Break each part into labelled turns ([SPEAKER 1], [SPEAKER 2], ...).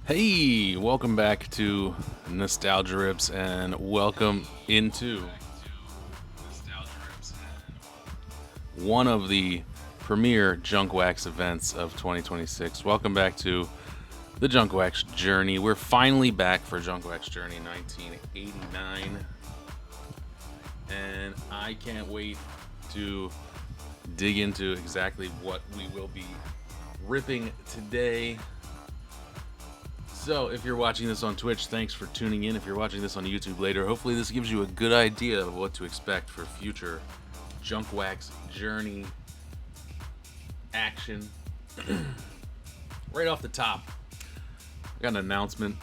[SPEAKER 1] Hey, welcome back to Nostalgia Rips and welcome into one of the premier Junk Wax events of 2026. Welcome back to the Junk Wax Journey. We're finally back for Junk Wax Journey 1989, and I can't wait to dig into exactly what we will be ripping today. So, if you're watching this on Twitch, thanks for tuning in. If you're watching this on YouTube later, hopefully this gives you a good idea of what to expect for future Junk Wax Journey action. Right off the top, I got an announcement.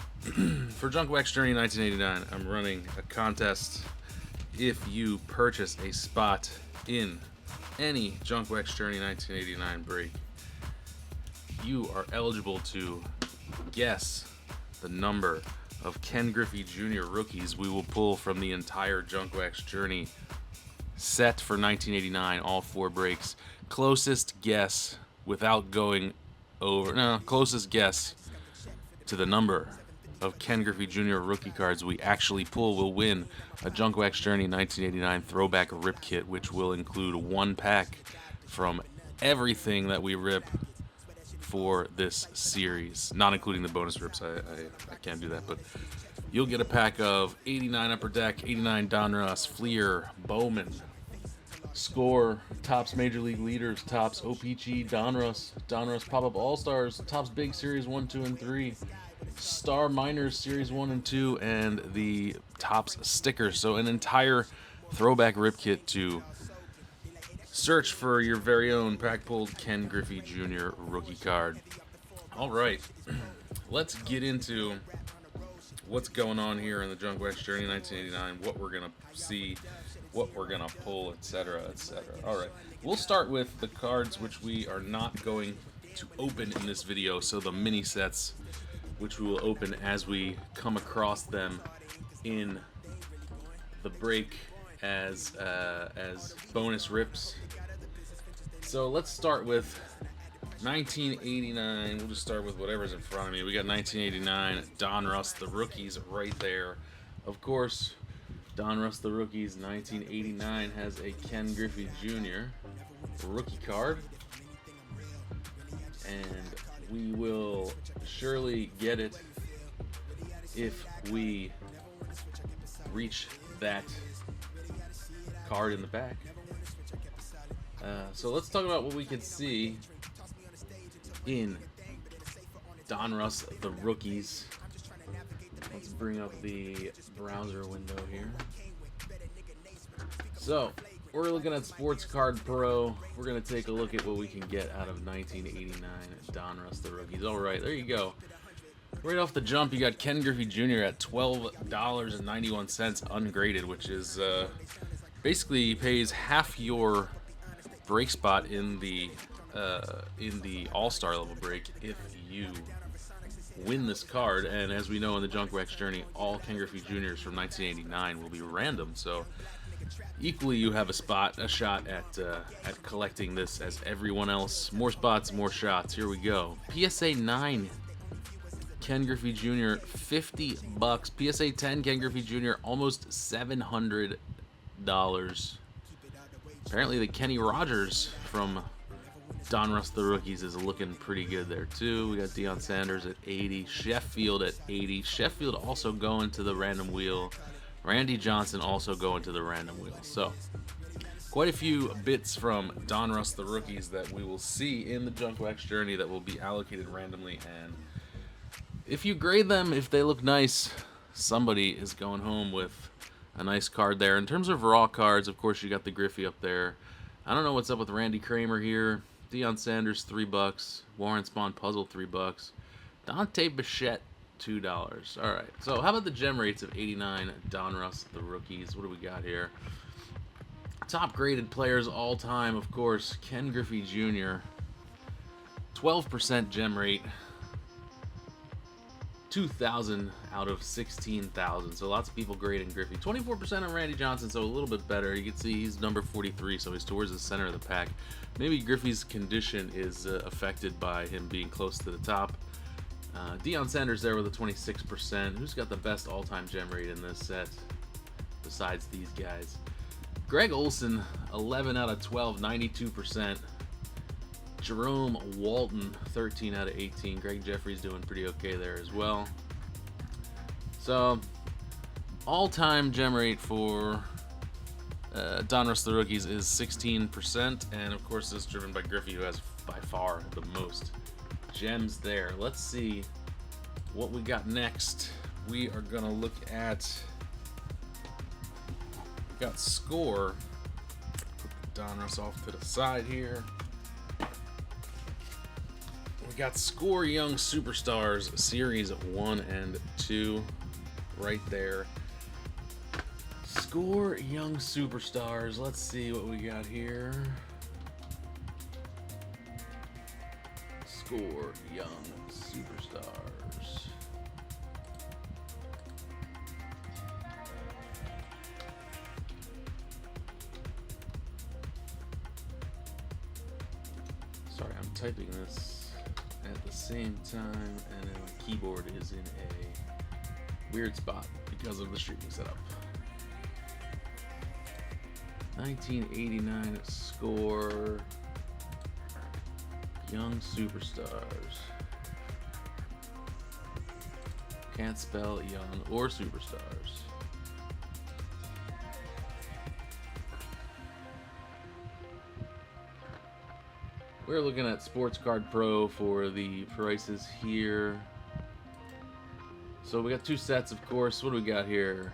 [SPEAKER 1] For Junk Wax Journey 1989, I'm running a contest. If you purchase a spot in any Junk Wax Journey 1989 break, you are eligible to guess the number of Ken Griffey Jr. rookies we will pull from the entire Junk Wax Journey set for 1989, all four breaks. Closest guess without going over, closest guess to the number of Ken Griffey Jr. rookie cards we actually pull will win a Junk Wax Journey 1989 throwback rip kit, which will include one pack from everything that we rip for this series, not including the bonus rips. I can't do that, but you'll get a pack of 89 Upper Deck, 89 Donruss, Fleer, Bowman, Score, Topps Major League Leaders, Topps OPG, Donruss Pop-Up All-Stars, Topps Big Series 1, 2, and 3, Star Minors Series 1 and 2, and the Topps stickers. So an entire throwback rip kit to search for your very own pack-pulled Ken Griffey Jr. rookie card. All right, let's get into what's going on here in the Junk Wax Journey 1989, what we're going to see, what we're going to pull, etc., etc. All right, we'll start with the cards which we are not going to open in this video, so the mini sets, which we will open as we come across them in the break as bonus rips. So let's start with 1989. We'll just start with whatever's in front of me. We got 1989 Donruss, the rookies right there. Of course, Donruss, the rookies 1989 has a Ken Griffey Jr. rookie card, and we will surely get it if we reach that card in the back. So let's talk about what we can see in Donruss, the rookies. Let's bring up the browser window here. So we're looking at Sports Card Pro. We're going to take a look at what we can get out of 1989 Donruss, the rookies. All right, there you go. Right off the jump, you got Ken Griffey Jr. at $12.91 ungraded, which is basically pays half your break spot in the All-Star level break if you win this card. And as we know in the Junk Wax Journey, all Ken Griffey Jr.'s from 1989 will be random. So equally, you have a shot at collecting this as everyone else. More spots, more shots. Here we go. PSA 9. Ken Griffey Jr. $50. PSA 10 Ken Griffey Jr. almost $700. Apparently the Kenny Rogers from Donruss the Rookies is looking pretty good there too. We got Deion Sanders at 80, Sheffield at 80. Sheffield also going to the random wheel. Randy Johnson also going to the random wheel. So quite a few bits from Donruss the Rookies that we will see in the Junk Wax Journey that will be allocated randomly, and if you grade them, if they look nice, somebody is going home with a nice card there. In terms of raw cards, of course, you got the Griffey up there. I don't know what's up with Randy Kramer here. Deion Sanders, $3. Warren Spahn Puzzle, $3. Dante Bichette, $2. All right, so how about the gem rates of 89 Donruss, the rookies? What do we got here? Top graded players all time, of course, Ken Griffey Jr. 12% gem rate. 2,000 out of 16,000. So lots of people grading Griffey. 24% on Randy Johnson, so a little bit better. You can see he's number 43, so he's towards the center of the pack. Maybe Griffey's condition is affected by him being close to the top. Deion Sanders there with a 26%. Who's got the best all-time gem rate in this set besides these guys? Greg Olson, 11 out of 12, 92%. Jerome Walton, 13 out of 18. Greg Jeffries doing pretty okay there as well. So, all-time gem rate for Donruss the Rookies is 16%, and of course this is driven by Griffey, who has by far the most gems there. Let's see what we got next. We are going to look at, we got score. Put Donruss off to the side here. We got Score Young Superstars Series 1 and 2 right there. Score Young Superstars. Let's see what we got here. Score Young Superstars. Sorry, I'm typing this at the same time, and then my keyboard is in a weird spot because of the streaming setup. 1989 Score Young Superstars. Can't spell young or superstars. We're looking at Sports Card Pro for the prices here. So we got two sets, of course. What do we got here?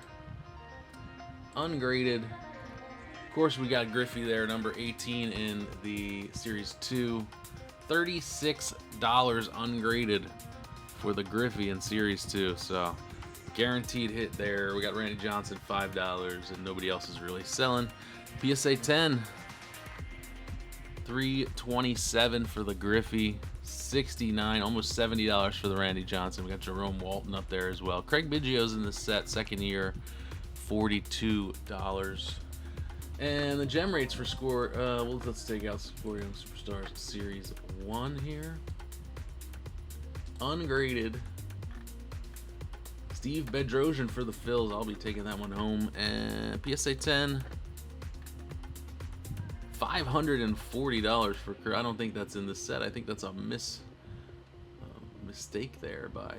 [SPEAKER 1] Ungraded. Of course, we got Griffey there, number 18 in the Series 2. $36 ungraded for the Griffey in Series 2. So, guaranteed hit there. We got Randy Johnson, $5, and nobody else is really selling. PSA 10. $327 for the Griffey, $69, almost $70 for the Randy Johnson. We got Jerome Walton up there as well. Craig Biggio's in the set, second year, $42. And the gem rates for Score, well, let's take out Score Young Superstars Series 1 here. Ungraded. Steve Bedrosian for the Phils. I'll be taking that one home. And PSA 10. $540 for. I don't think that's in the set. I think that's a mistake there by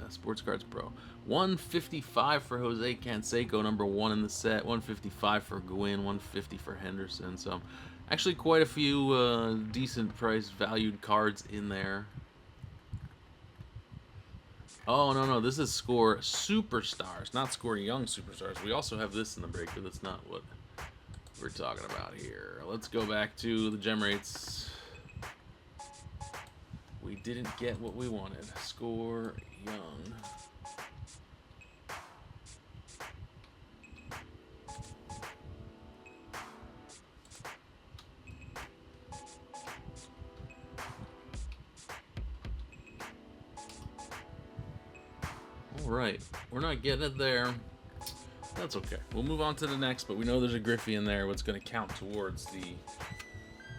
[SPEAKER 1] Sports Cards Pro. $155 for Jose Canseco, number 1 in the set. $155 for Gwynn. $150 for Henderson. So, actually, quite a few decent price valued cards in there. Oh no, this is Score Superstars, not Score Young Superstars. We also have this in the break, but that's not what we're talking about here. Let's go back to the gem rates. We didn't get what we wanted. Score Young. All right, we're not getting it there. That's okay. We'll move on to the next, but we know there's a Griffey in there. What's going to count towards the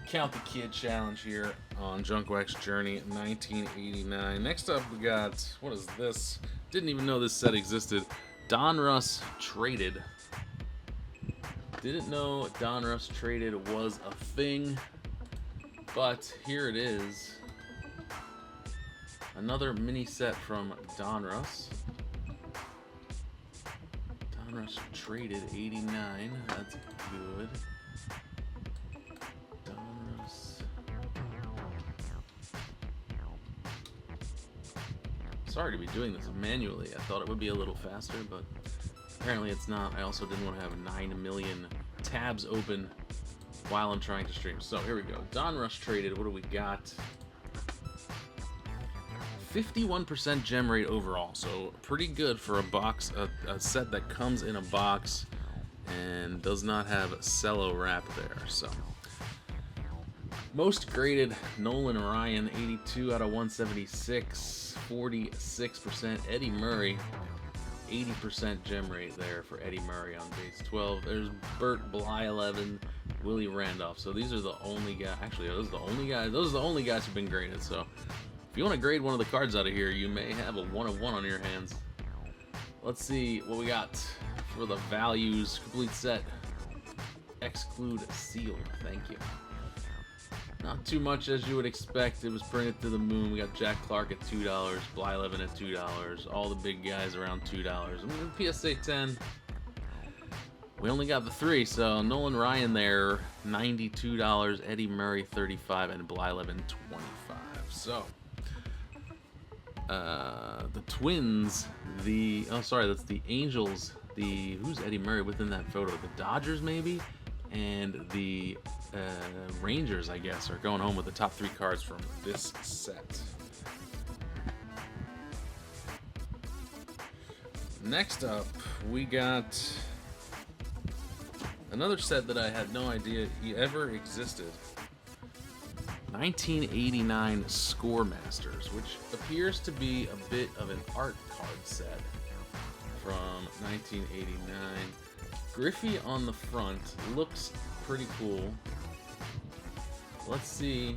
[SPEAKER 1] Count the Kid challenge here on Junk Wax Journey 1989. Next up, we got, what is this? Didn't even know this set existed. Donruss Traded. Didn't know Donruss Traded was a thing, but here it is. Another mini set from Donruss. Donruss Traded 89. That's good. Donruss. Sorry to be doing this manually. I thought it would be a little faster, but apparently it's not. I also didn't want to have 9 million tabs open while I'm trying to stream. So here we go. Donruss Traded. What do we got? 51% gem rate overall, so pretty good for a box, a set that comes in a box and does not have cello wrap there. So most graded, Nolan Ryan, 82 out of 176, 46%. Eddie Murray, 80% gem rate there for Eddie Murray on base 12. There's Bert Bly, 11, Willie Randolph. So these are the only guys. Actually, those are the only guys. Those are the only guys who've been graded. So If you want to grade one of the cards out of here, you may have a 1 of 1 on your hands. Let's see what we got for the values. Complete set. Exclude sealed. Thank you. Not too much as you would expect. It was printed to the moon. We got Jack Clark at $2, Blyleven at $2, all the big guys around $2. I mean, PSA 10. We only got the 3, so Nolan Ryan there, $92, Eddie Murray $35, and Blyleven $25. So the Twins, that's the Angels. Who's Eddie Murray within that photo? The Dodgers maybe, and the Rangers, I guess, are going home with the top 3 cards from this set. Next up, we got another set that I had no idea ever existed. 1989 Score Masters, which appears to be a bit of an art card set from 1989. Griffey on the front looks pretty cool. Let's see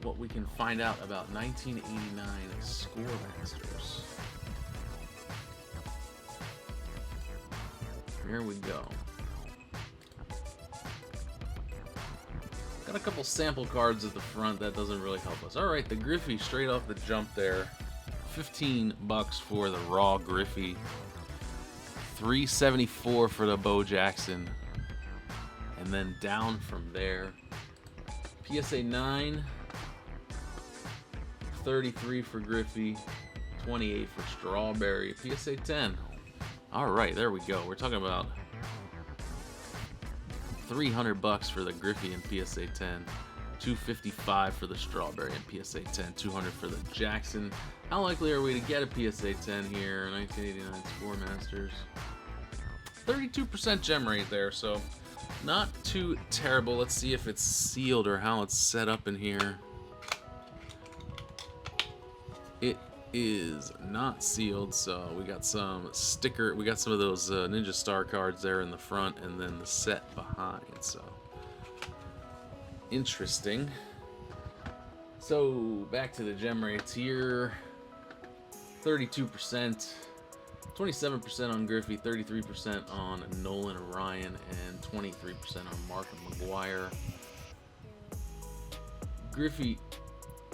[SPEAKER 1] what we can find out about 1989 Score Masters. Here we go. Got a couple sample cards at the front. That doesn't really help us. Alright, the Griffey straight off the jump there. $15 for the raw Griffey. $3.74 for the Bo Jackson. And then down from there. PSA 9. $33 for Griffey. $28 for Strawberry. PSA 10. Alright, there we go. We're talking about $300 for the Griffey and PSA 10, $255 for the Strawberry and PSA 10, $200 for the Jackson. How likely are we to get a PSA 10 here? 1989 Score Masters. 32% gem rate there, so not too terrible. Let's see if it's sealed or how it's set up in here. It is not sealed, so we got some sticker, we got some of those Ninja Star cards there in the front and then the set behind, so interesting. So back to the gem rates here. 32%, 27% on Griffey, 33% on Nolan Ryan, and 23% on Mark McGwire. Griffey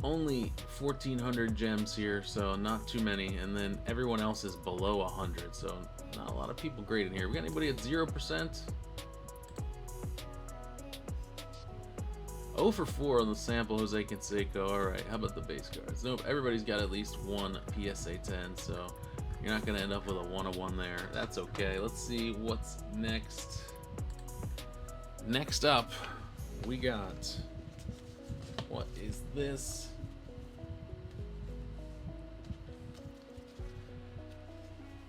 [SPEAKER 1] only 1,400 gems here, so not too many, and then everyone else is below 100, so not a lot of people grading here. We got anybody at 0%? 0 for 4 on the sample, Jose Canseco. Alright, how about the base cards? Nope, everybody's got at least one PSA 10, so you're not going to end up with a 1 of 1 there. That's okay. Let's see what's next. Next up, we got... what is this?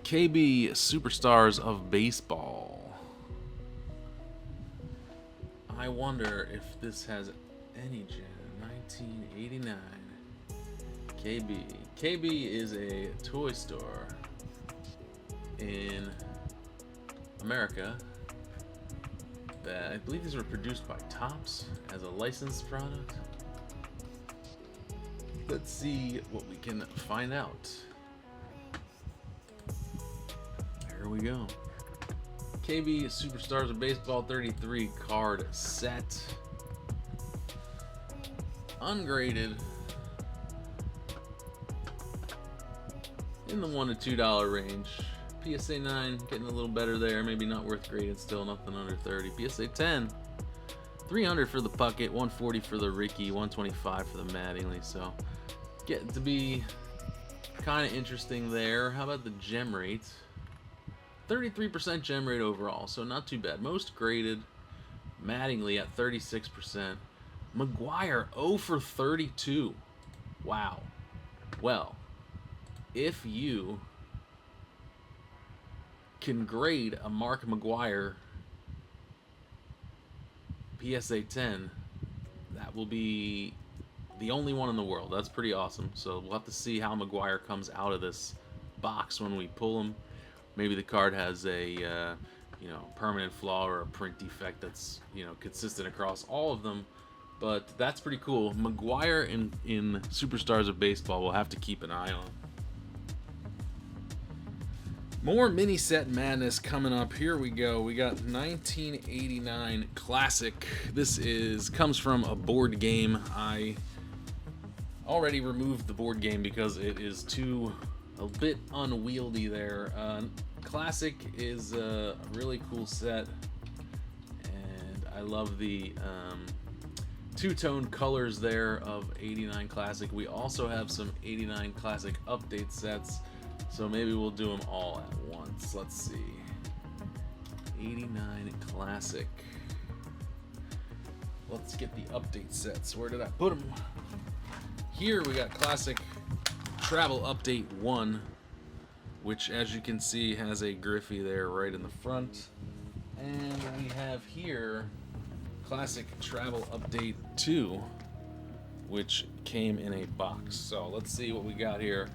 [SPEAKER 1] KB Superstars of Baseball. I wonder if this has any gem. 1989. KB. KB is a toy store in America that I believe these were produced by Topps as a licensed product. Let's see what we can find out. Here we go. KB Superstars of Baseball 33 card set. Ungraded. In the $1 to $2 range. PSA 9 getting a little better there. Maybe not worth grading still. Nothing under 30. PSA 10. 300 for the Puckett, 140 for the Ricky, 125 for the Mattingly. So getting to be kind of interesting there. How about the gem rate? 33% gem rate overall, so not too bad. Most graded, Mattingly at 36%. McGwire 0 for 32. Wow. Well, if you can grade a Mark McGwire PSA 10, that will be the only one in the world. That's pretty awesome. So we'll have to see how McGwire comes out of this box when we pull him. Maybe the card has a permanent flaw or a print defect that's consistent across all of them. But that's pretty cool. McGuire in Superstars of Baseball we'll have to keep an eye on. More mini set madness coming up. Here we go. We got 1989 Classic. This comes from a board game. I already removed the board game because it is a bit unwieldy there. Classic is a really cool set, and I love the two-tone colors there of 89 Classic. We also have some 89 Classic update sets, so maybe we'll do them all at once. Let's see. 89 Classic. Let's get the update sets. Where did I put them? Here we got Classic Travel Update 1, which as you can see has a Griffey there right in the front. And we have here Classic Travel Update 2, which came in a box. So let's see what we got here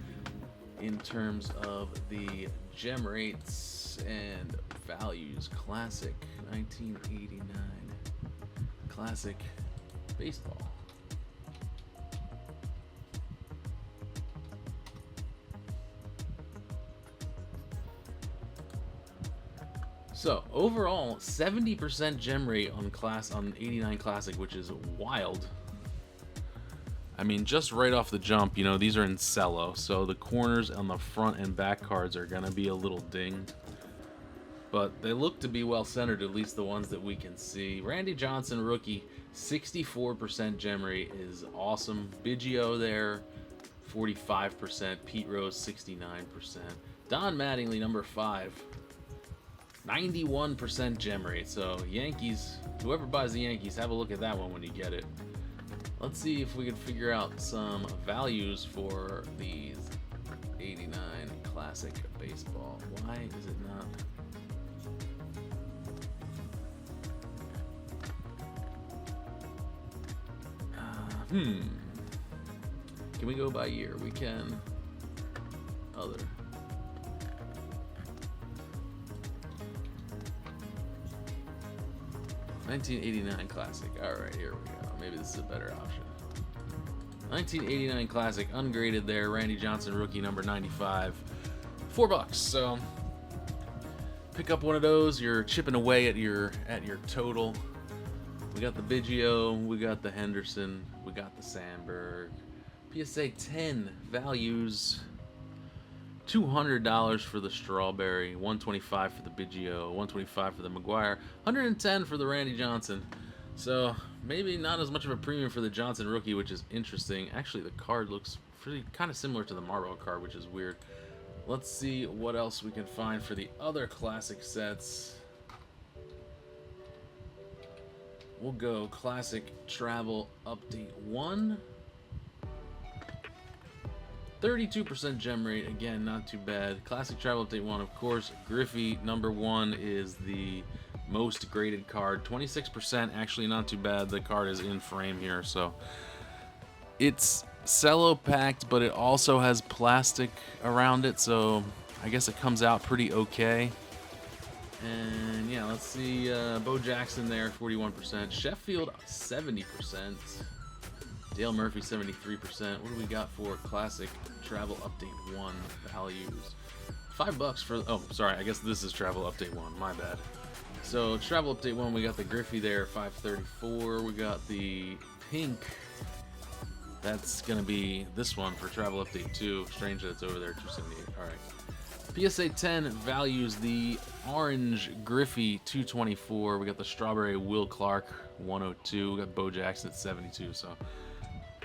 [SPEAKER 1] in terms of the gem rates and values. Classic 1989 Classic Baseball. So overall, 70% gem rate on 89 Classic, which is wild. I mean, just right off the jump, you know, these are in cello, so the corners on the front and back cards are gonna be a little dinged. But they look to be well centered, at least the ones that we can see. Randy Johnson, rookie, 64% gem rate is awesome. Biggio there, 45%. Pete Rose, 69%. Don Mattingly, number 5. 91% gem rate. So Yankees, whoever buys the Yankees, have a look at that one when you get it. Let's see if we can figure out some values for these 89 Classic Baseball. Why is it not? Can we go by year? We can. Other. $1989 Classic. Alright, here we go. Maybe this is a better option. 1989 Classic, ungraded there. Randy Johnson, rookie, number 95. $4. So pick up one of those. You're chipping away at your total. We got the Biggio, we got the Henderson, we got the Sandberg. PSA 10 values. $200 for the Strawberry, $125 for the Biggio, $125 for the McGuire, $110 for the Randy Johnson. So maybe not as much of a premium for the Johnson rookie, which is interesting. Actually, the card looks pretty kind of similar to the Marlboro card, which is weird. Let's see what else we can find for the other Classic sets. We'll go Classic Travel Update 1. 32% gem rate, again, not too bad. Classic Travel Update 1, of course. Griffey, number 1, is the most graded card. 26%, actually not too bad. The card is in frame here, so it's cello packed, but it also has plastic around it, so I guess it comes out pretty okay. And yeah, let's see, Bo Jackson there, 41%. Sheffield, 70%. Dale Murphy, 73%. What do we got for Classic Travel Update 1 values? $5 for, oh, sorry, I guess this is Travel Update 1, my bad. So, Travel Update 1, we got the Griffey there, $534. We got the pink. That's going to be this one for Travel Update 2. Strange that it's over there, $278. All right. PSA 10 values the orange Griffey, $224. We got the strawberry Will Clark, $102. We got Bo Jackson at $72. So,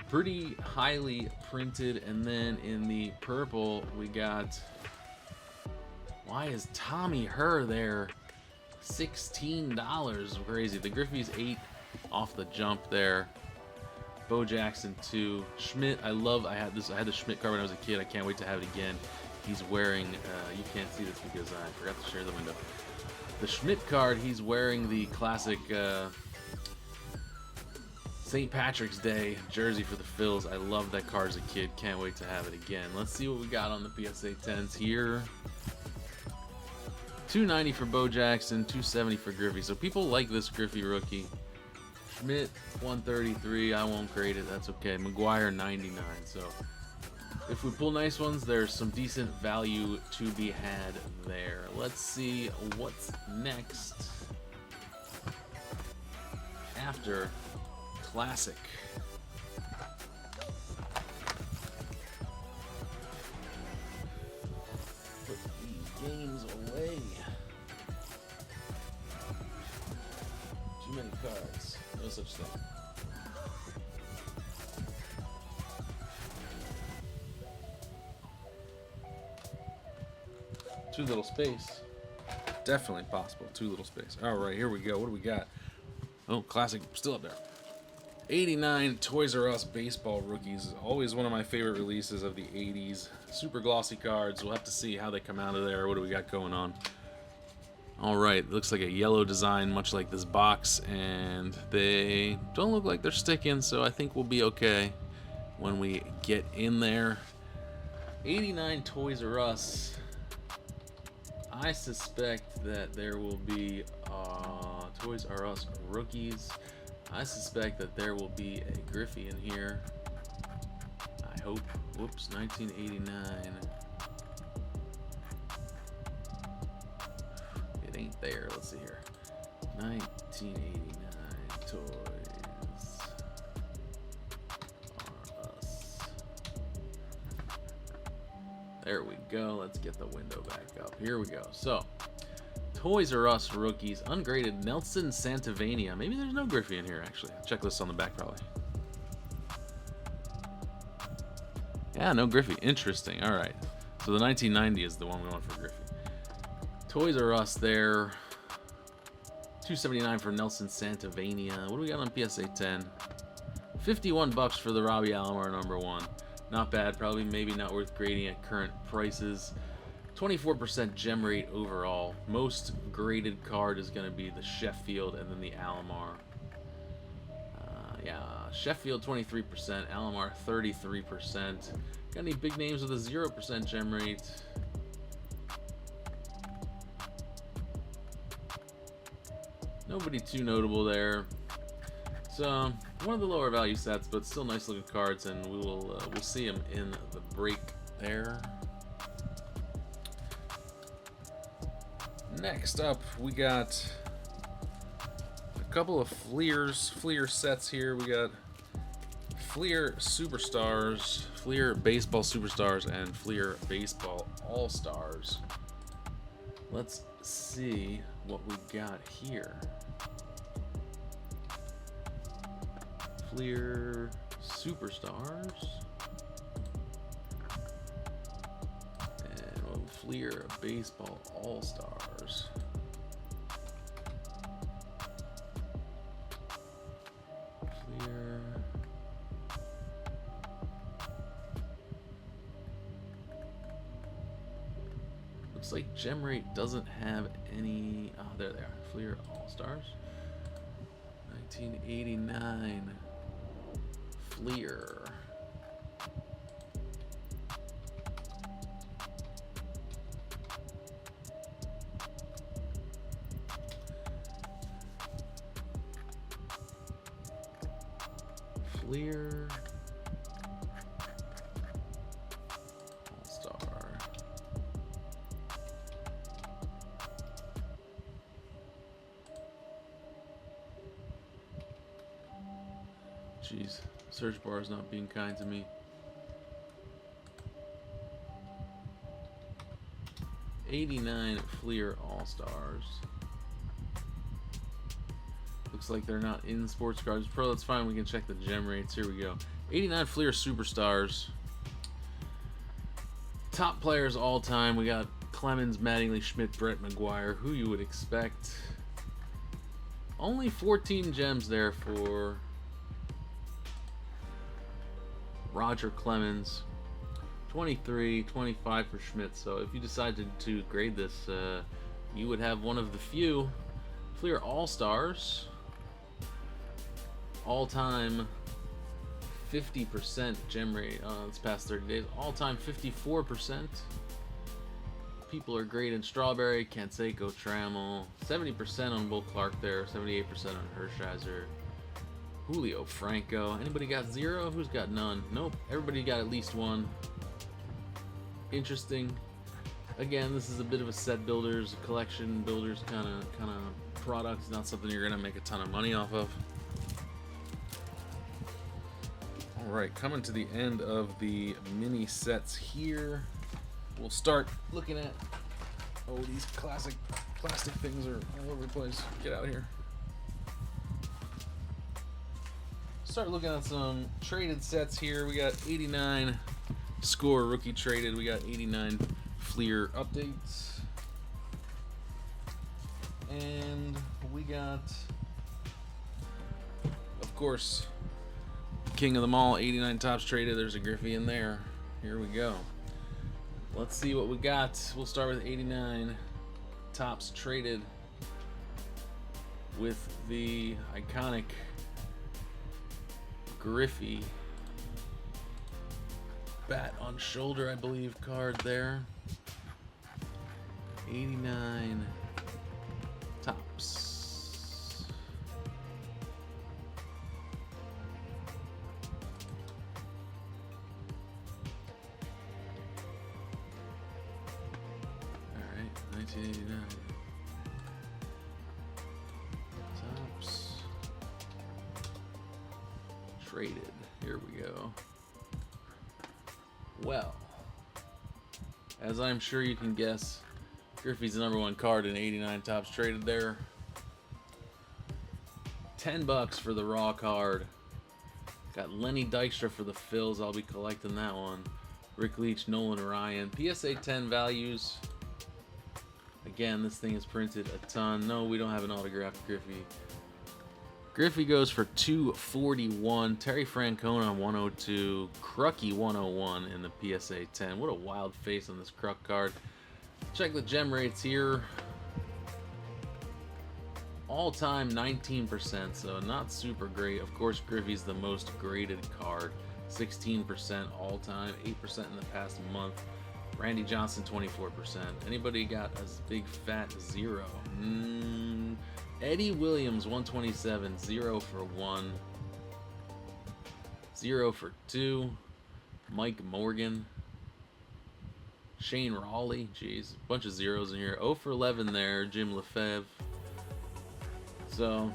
[SPEAKER 1] pretty highly printed. And then in the purple, we got, why is Tommy Herr there? $16. Crazy. The Griffey's 8 off the jump there. Bo Jackson 2. Schmidt, I had the Schmidt card when I was a kid. I can't wait to have it again. He's wearing, you can't see this because I forgot to share the window. The Schmidt card, he's wearing the classic St. Patrick's Day jersey for the Phils. I loved that card as a kid. Can't wait to have it again. Let's see what we got on the PSA 10s here. $290 for Bo Jackson, $270 for Griffey. So people like this Griffey rookie. Schmidt 133. I won't grade it. That's okay. Maguire 99. So if we pull nice ones, there's some decent value to be had there. Let's see what's next after Classic. Put these games away. Too many cards. No such thing. Too little space. Definitely possible. Too little space. All right, here we go. What do we got? Oh, Classic still up there. 89 Toys R Us baseball rookies. Always one of my favorite releases of the 80s. Super glossy cards. We'll have to see how they come out of there. What do we got going on? All right, looks like a yellow design, much like this box, and they don't look like they're sticking, so I think we'll be okay when we get in there. 89 Toys R Us. I suspect that there will be Toys R Us rookies. I suspect that there will be a Griffey in here. I hope. Whoops, 1989. It ain't there. Let's see here. 1989 Toys R Us. There we go. Let's get the window back up. Here we go. So, Toys R Us rookies, ungraded Nelson Santavania. Maybe there's no Griffey in here, actually. Checklist on the back, probably. Yeah, no Griffey. Interesting. All right. So the 1990 is the one we want for Griffey. Toys R Us there. $279 for Nelson Santavania. What do we got on PSA 10? $51 for the Robbie Alomar #1. Not bad. Probably maybe not worth grading at current prices. 24% gem rate overall. Most graded card is going to be the Sheffield and then the Alomar. Yeah, Sheffield 23%, Alomar 33%. Got any big names with a 0% gem rate? Nobody too notable there. So one of the lower value sets, but still nice looking cards, and we'll see them in the break there. Next up, we got a couple of Fleer sets here. We got Fleer Superstars, Fleer Baseball Superstars, and Fleer Baseball All-Stars. Let's see what we got here. Fleer Superstars. Fleer Baseball All-Stars. Fleer. Looks like gem rate doesn't have any. Oh, there they are. Fleer All-Stars. 1989. Fleer. Fleer All-Star. Jeez, search bar is not being kind to me. 89 Fleer All-Stars. Looks like they're not in Sports Cards Pro. That's fine. We can check the gem rates. Here we go. 89 Fleer Superstars. Top players all time. We got Clemens, Mattingly, Schmidt, Brett, Maguire. Who you would expect. Only 14 gems there for Roger Clemens. 23, 25 for Schmidt. So if you decided to grade this, you would have one of the few Fleer All-Stars. All-time 50% gem rate. It's past 30 days. All-time 54%. People are grading Strawberry, Canseco, Trammell. 70% on Will Clark there. 78% on Hershiser. Julio Franco. Anybody got 0? Who's got none? Nope. Everybody got at least 1. Interesting. Again, this is a bit of a set builders, collection builders kind of product. It's not something you're gonna make a ton of money off of. All right, coming to the end of the mini sets here. We'll start looking at. Oh, these classic plastic things are all over the place. Get out of here. Start looking at some traded sets here. We got 89 score rookie traded. We got 89 Fleer updates. And we got, of course, king of them all, 89 tops traded. There's a Griffey in there. Here we go. Let's see what we got. We'll start with 89 tops traded with the iconic Griffey bat on shoulder, I believe, card there. 89 tops. All right, 1989 tops traded. Here we go. Well, as I'm sure you can guess, Griffey's the #1 card in 89 tops traded there. $10 for the raw card. Got Lenny Dykstra for the fills. I'll be collecting that one. Rick Leach, Nolan Ryan. PSA 10 values. Again, this thing is printed a ton. No, we don't have an autographed Griffey. Griffey goes for $241. Terry Francona 102. Crucky 101 in the PSA 10. What a wild face on this Kruk card. Check the gem rates here. All-time 19%, so not super great. Of course, Griffey's the most graded card. 16% all-time, 8% in the past month. Randy Johnson 24%. Anybody got a big fat 0? Eddie Williams 127, 0 for 1, 0 for 2. Mike Morgan, Shane Raleigh, jeez, a bunch of zeros in here. 0 for 11 there, Jim Lefebvre. So,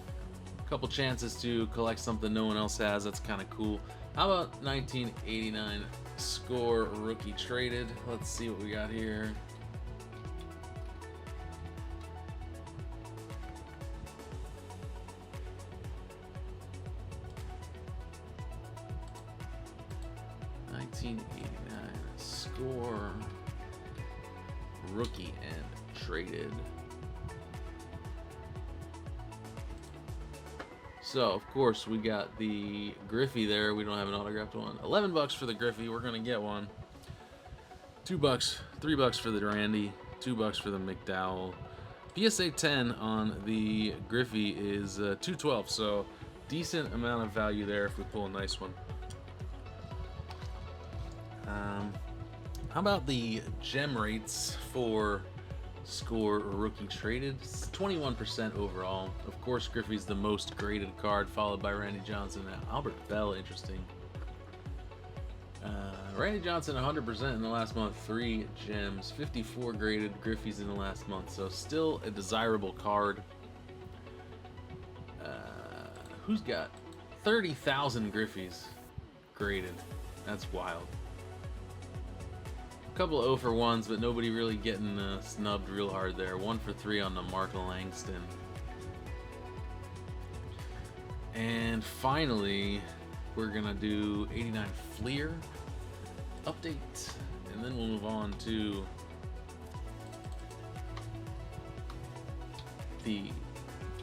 [SPEAKER 1] a couple chances to collect something no one else has. That's kind of cool. How about 1989 score rookie traded? Let's see what we got here. Score rookie and traded. So of course we got the Griffey there. We don't have an autographed one. $11 for the Griffey. We're gonna get one. $2, $3 for the Randy. $2 for the McDowell. PSA 10 on the Griffey is $212. So decent amount of value there if we pull a nice one. How about the gem rates for score rookie traded? It's 21% overall. Of course, Griffey's the most graded card, followed by Randy Johnson. Albert Bell, interesting. Randy Johnson 100% in the last month, 3 gems. 54 graded Griffey's in the last month, so still a desirable card. Who's got 30,000 Griffey's graded? That's wild. A couple of 0 for 1s, but nobody really getting snubbed real hard there. 1 for 3 on the Mark Langston. And finally, we're gonna do 89 Fleer update, and then we'll move on to the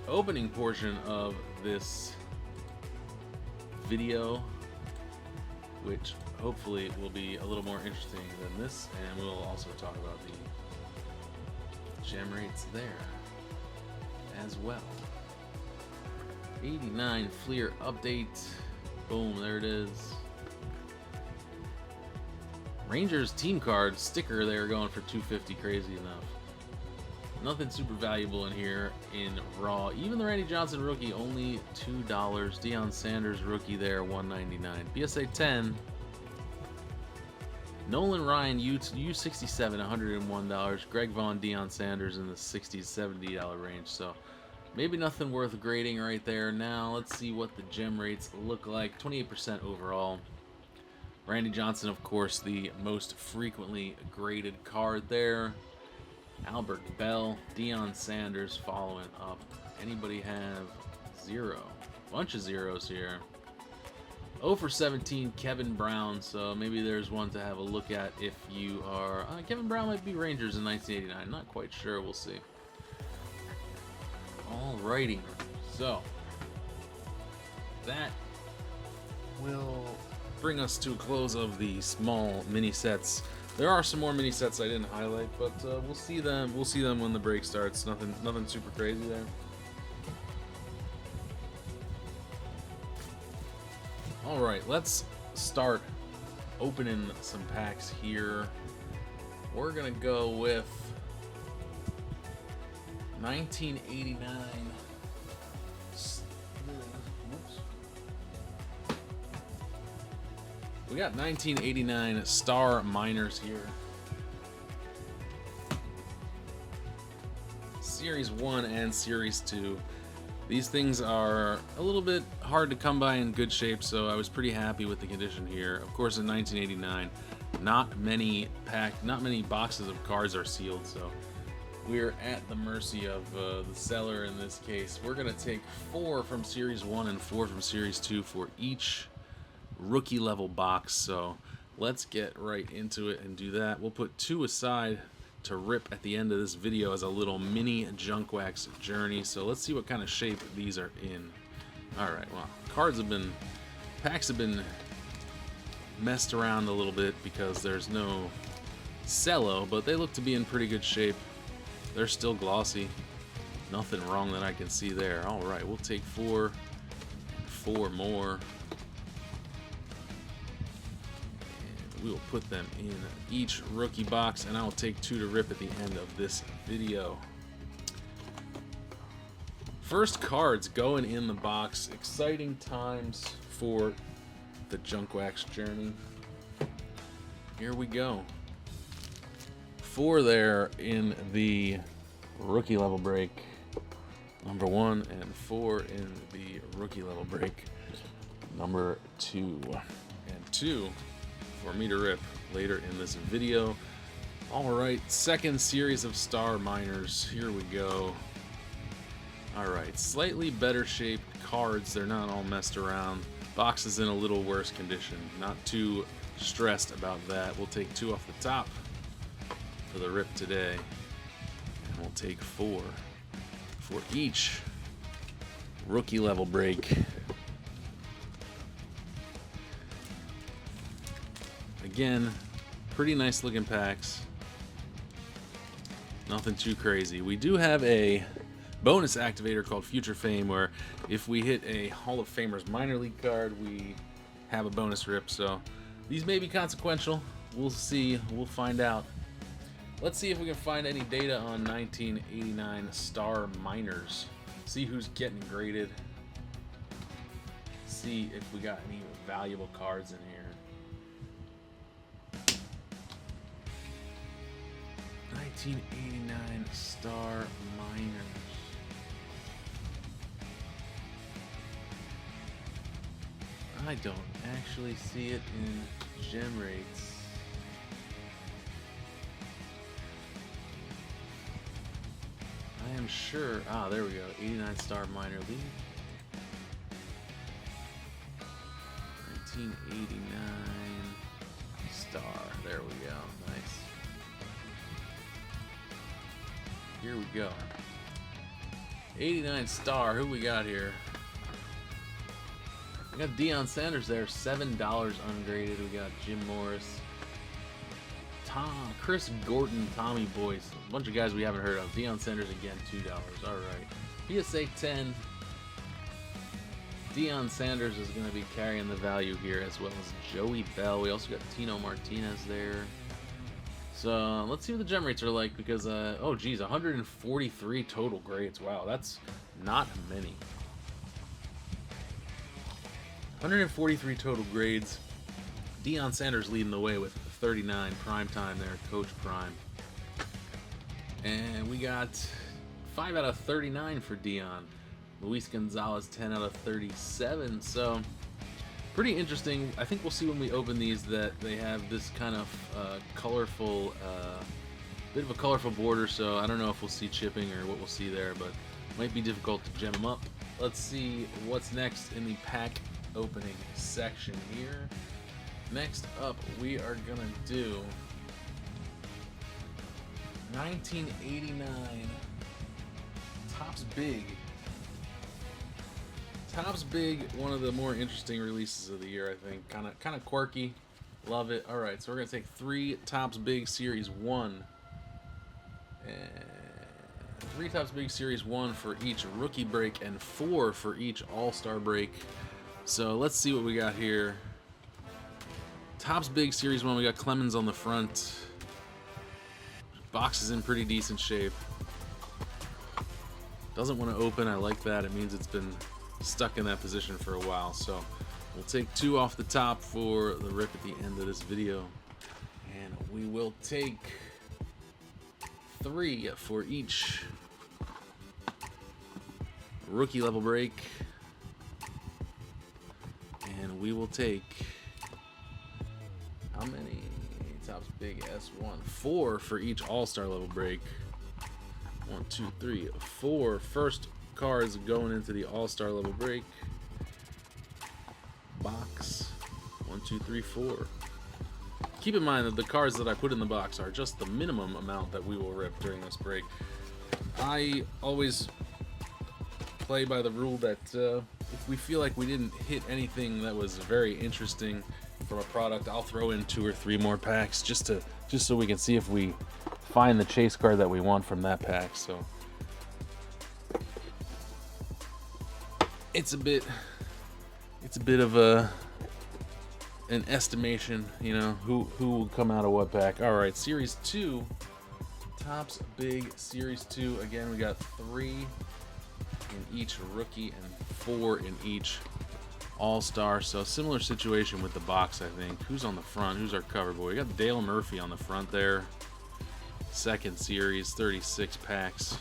[SPEAKER 1] opening portion of this video, which hopefully will be a little more interesting than this, and we'll also talk about the gem rates there as well. 89 Fleer update. Boom, there it is. Rangers team card sticker there going for $250, crazy enough. Nothing super valuable in here in raw. Even the Randy Johnson rookie, only $2. Deion Sanders rookie there, $1.99. PSA 10. Nolan Ryan, U67, $101. Greg Vaughn, Deion Sanders in the $60 to $70 range. So maybe nothing worth grading right there. Now let's see what the gem rates look like. 28% overall. Randy Johnson, of course, the most frequently graded card there. Albert Bell, Deion Sanders following up. Anybody have 0? Bunch of zeros here. 0 for 17, Kevin Brown. So maybe there's one to have a look at if you are... Kevin Brown might be Rangers in 1989. Not quite sure. We'll see. Alrighty. So that will bring us to a close of the small mini sets. There are some more mini sets I didn't highlight, but we'll see them. We'll see them when the break starts. Nothing super crazy there. All right, let's start opening some packs here. We're gonna go with 1989. We got 1989 Star Miners here. Series 1 and Series 2. These things are a little bit hard to come by in good shape, so I was pretty happy with the condition here. Of course, in 1989, not many boxes of cards are sealed, so we're at the mercy of the seller in this case. We're going to take 4 from Series 1 and 4 from Series 2 for each rookie level box, so let's get right into it and do that. We'll put 2 aside to rip at the end of this video as a little mini junk wax journey. So let's see what kind of shape these are in. Alright, well, packs have been messed around a little bit because there's no cello, but they look to be in pretty good shape. They're still glossy. Nothing wrong that I can see there. Alright, we'll take 4 more. We will put them in each rookie box, and I will take 2 to rip at the end of this video. First cards going in the box. Exciting times for the junk wax journey. Here we go. 4 there in the rookie level break. Number 1, and 4 in the rookie level break. Number 2. And 2 for me to rip later in this video. Alright, second series of Star Miners. Here we go. Alright, slightly better shaped cards. They're not all messed around. Box is in a little worse condition. Not too stressed about that. We'll take 2 off the top for the rip today. And we'll take 4 for each rookie level break. Again, pretty nice looking packs. Nothing too crazy. We do have a bonus activator called Future Fame, where if we hit a Hall of Famers minor league card, we have a bonus rip. So these may be consequential. We'll see. We'll find out. Let's see if we can find any data on 1989 Star Miners. See who's getting graded. See if we got any valuable cards in here. 1989 Star Miners. I don't actually see it in gem rates. I am sure. Ah, there we go. 89 Star Minor League. 1989 Star. There we go. Nice. Here we go. 89 Star. Who we got here? We got Deion Sanders there. $7 ungraded. We got Jim Morris. Chris Gordon, Tommy Boyce. A bunch of guys we haven't heard of. Deion Sanders again, $2. Alright. PSA 10. Deion Sanders is going to be carrying the value here, as well as Joey Bell. We also got Tino Martinez there. So let's see what the gem rates are like, because oh geez, 143 total grades. Wow, that's not many. 143 total grades. Deion Sanders leading the way with 39 prime time there, Coach Prime. And we got 5 out of 39 for Deion. Luis Gonzalez 10 out of 37. So pretty interesting. I think we'll see when we open these that they have this kind of colorful, bit of a colorful border. So I don't know if we'll see chipping or what we'll see there, but it might be difficult to gem them up. Let's see what's next in the pack opening section here. Next up, we are gonna do 1989 Topps Big. Topps Big, one of the more interesting releases of the year, I think. Kind of quirky. Love it. All right, so we're gonna take 3 Topps Big Series 1, and 3 Topps Big Series 1 for each rookie break, and 4 for each All-Star break. So let's see what we got here. Topps Big Series 1, we got Clemens on the front. Box is in pretty decent shape. Doesn't want to open, I like that. It means it's been stuck in that position for a while. So we'll take 2 off the top for the rip at the end of this video. And we will take 3 for each rookie level break. And we will take, how many Topps Big S1? 4 for each All-Star level break. 1, 2, 3, 4 first cards going into the All-Star level break. Box. 1, 2, 3, 4. Keep in mind that the cards that I put in the box are just the minimum amount that we will rip during this break. I always play by the rule that if we feel like we didn't hit anything that was very interesting from a product, I'll throw in 2 or 3 more packs just so we can see if we find the chase card that we want from that pack. So it's a bit of an estimation, you know, who will come out of what pack. All right, Series 2, Topps Big Series 2. Again, we got 3 in each rookie and 4 in each All-Star. So similar situation with the box, I think. Who's on the front? Who's our cover boy? We got Dale Murphy on the front there. Second series, 36 packs.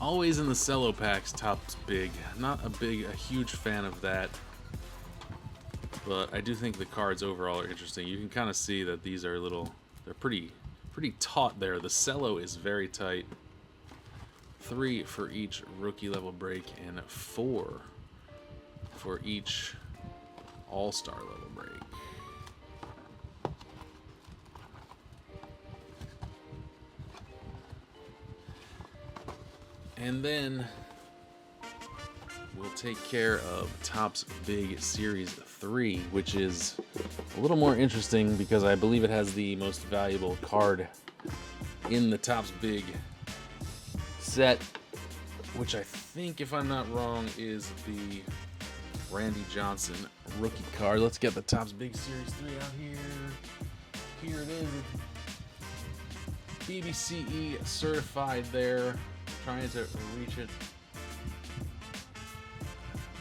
[SPEAKER 1] Always in the cello packs, Topps Big. Not a huge fan of that, but I do think the cards overall are interesting. You can kind of see that these are they're pretty taut there. The cello is very tight. 3 for each rookie level break and 4 for each All-Star level break. And then we'll take care of Topps Big Series 3, which is a little more interesting because I believe it has the most valuable card in the Topps Big set, which I think, if I'm not wrong, is the Randy Johnson rookie card. Let's get the Topps Big Series 3 out here. Here it is. BBCE certified there. Trying to reach it.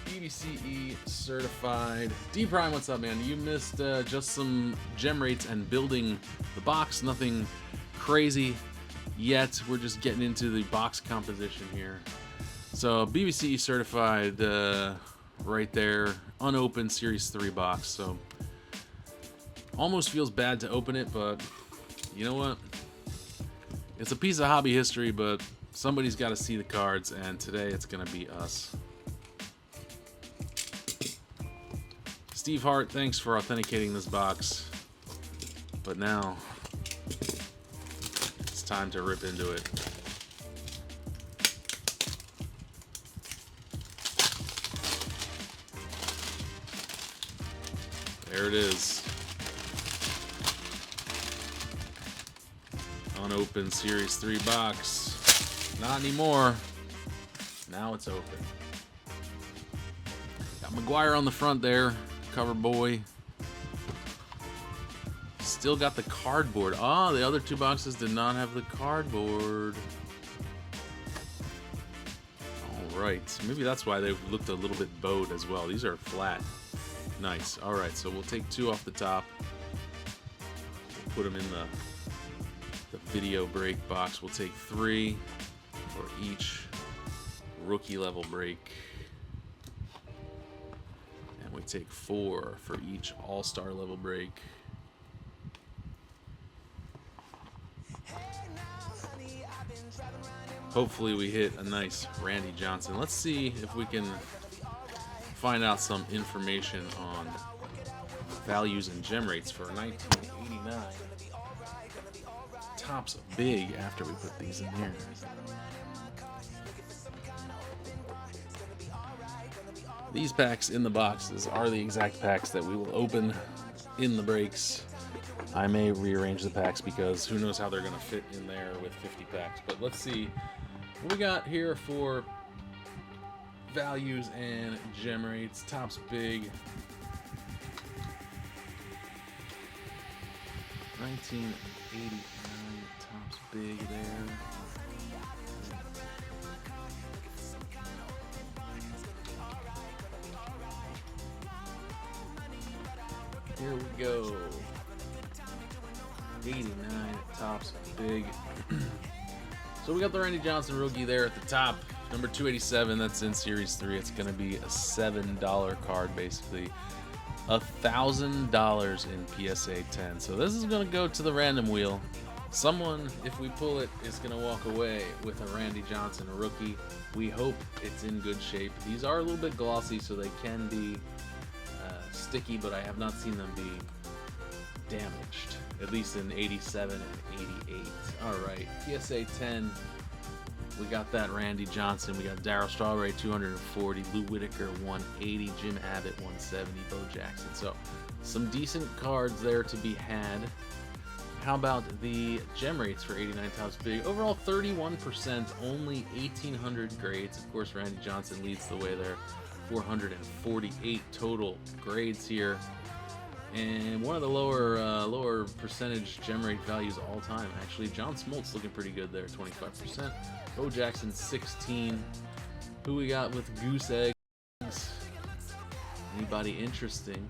[SPEAKER 1] BBCE certified. D Prime, what's up, man? You missed just some gem rates and building the box. Nothing crazy yet. We're just getting into the box composition here. So BBCE certified right there. Unopened Series 3 box. So almost feels bad to open it, but you know what? It's a piece of hobby history, but somebody's got to see the cards, and today it's going to be us. Steve Hart, thanks for authenticating this box. But now it's time to rip into it. There it is. Unopened Series 3 box. Not anymore. Now it's open. Got McGuire on the front there. Cover boy. still got the cardboard. Oh, the other two boxes did not have the cardboard. Alright, maybe that's why they looked a little bit bowed as well. These are flat. Nice. Alright, so we'll take 2 off the top. We'll put them in the video break box. We'll take 3 for each rookie level break. And we take 4 for each all-star level break. Hopefully we hit a nice Randy Johnson. Let's see if we can find out some information on values and gem rates for 1989. Topps big after we put these in here. These packs in the boxes are the exact packs that we will open in the breaks. I may rearrange the packs because who knows how they're going to fit in there with 50 packs. But let's see what we got here for values and gem rates. Topps big. 1989 Topps big there. Here we go. 89 Topps big. So we got the Randy Johnson rookie there at the top. Number 287, that's in Series 3. It's going to be a $7 card, basically. $1,000 in PSA 10. So this is going to go to the random wheel. Someone, if we pull it, is going to walk away with a Randy Johnson rookie. We hope it's in good shape. These are a little bit glossy, so they can be sticky, but I have not seen them be damaged, at least in 87 and 88. All right, PSA 10. We got that Randy Johnson. We got Darryl Strawberry 240, Lou Whitaker 180, Jim Abbott 170, Bo Jackson. So some decent cards there to be had. How about the gem rates for 89 Topps big? Overall 31%, only 1,800 grades. Of course, Randy Johnson leads the way there. 448 total grades here. And one of the lower percentage gem rate values all time. Actually, John Smoltz looking pretty good there, 25%. Bo Jackson 16. Who we got with goose eggs? Anybody interesting?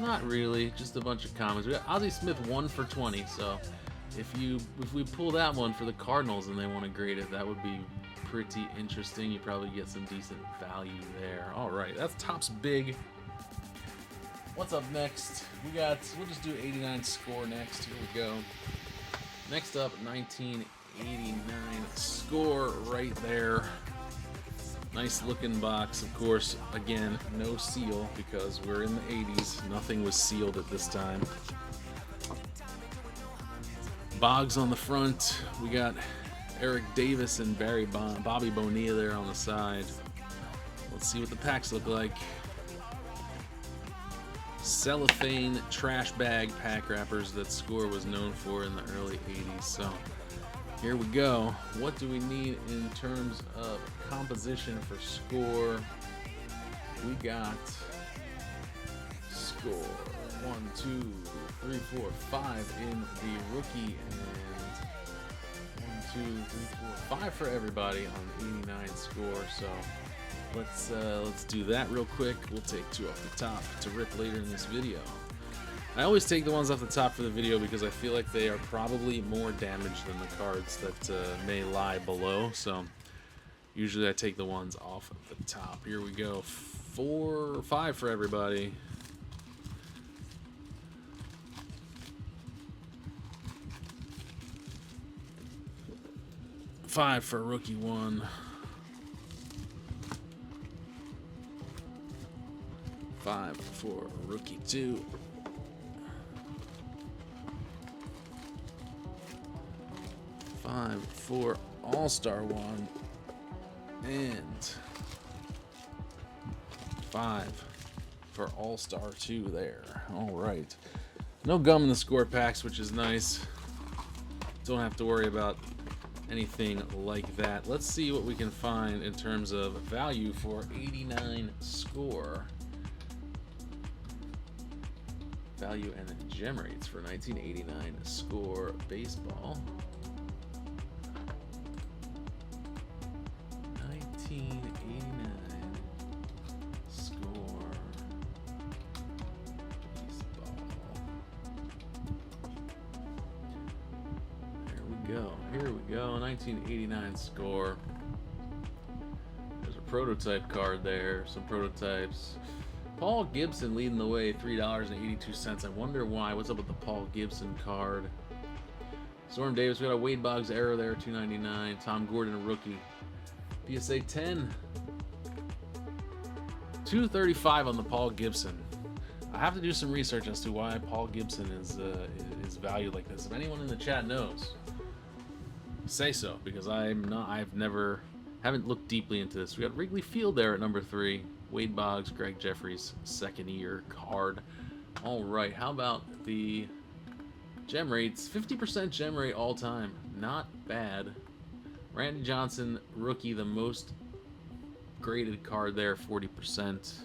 [SPEAKER 1] Not really, just a bunch of comments. We got Ozzie Smith 1 for 20. So if we pull that one for the Cardinals and they want to grade it, that would be pretty interesting. You probably get some decent value there. All right, that's Topps big. What's up next? We'll just do 89 score next. Here we go. Next up, 1989 score right there. Nice looking box, of course. Again, no seal because we're in the 80s. Nothing was sealed at this time. Boggs on the front. We got Eric Davis and Bobby Bonilla there on the side. Let's see what the packs look like. Cellophane trash bag pack wrappers that Score was known for in the early 80s. So here we go. What do we need in terms of composition for Score? We got Score 1, 2, 3, 4, 5 in the rookie, and 1, 2, 3, 4, 5 for everybody on 89 Score. So let's do that real quick. We'll take 2 off the top to rip later in this video. I always take the ones off the top for the video because I feel like they are probably more damaged than the cards that may lie below. So usually I take the ones off of the top. Here we go. 4, 5 for everybody. $5 for rookie 1. $5 for rookie 2. $5 for All-Star 1. And $5 for All-Star 2 there. All right. No gum in the score packs, which is nice. Don't have to worry about anything like that. Let's see what we can find in terms of value for 89 score. value and gem rates for 1989 score baseball. 1989 score baseball. There we go. Here we go. 1989 score. There's a prototype card there. Some prototypes. Paul Gibson leading the way, $3.82. I wonder why. What's up with the Paul Gibson card? Storm Davis, we got a Wade Boggs error there, $2.99. Tom Gordon, a rookie. PSA 10. $2.35 on the Paul Gibson. I have to do some research as to why Paul Gibson is valued like this. If anyone in the chat knows, say so, because haven't looked deeply into this. We got Wrigley Field there at number 3. Wade Boggs, Greg Jeffries, second year card. All right, how about the gem rates? 50% gem rate all time. Not bad. Randy Johnson, rookie, the most graded card there, 40%.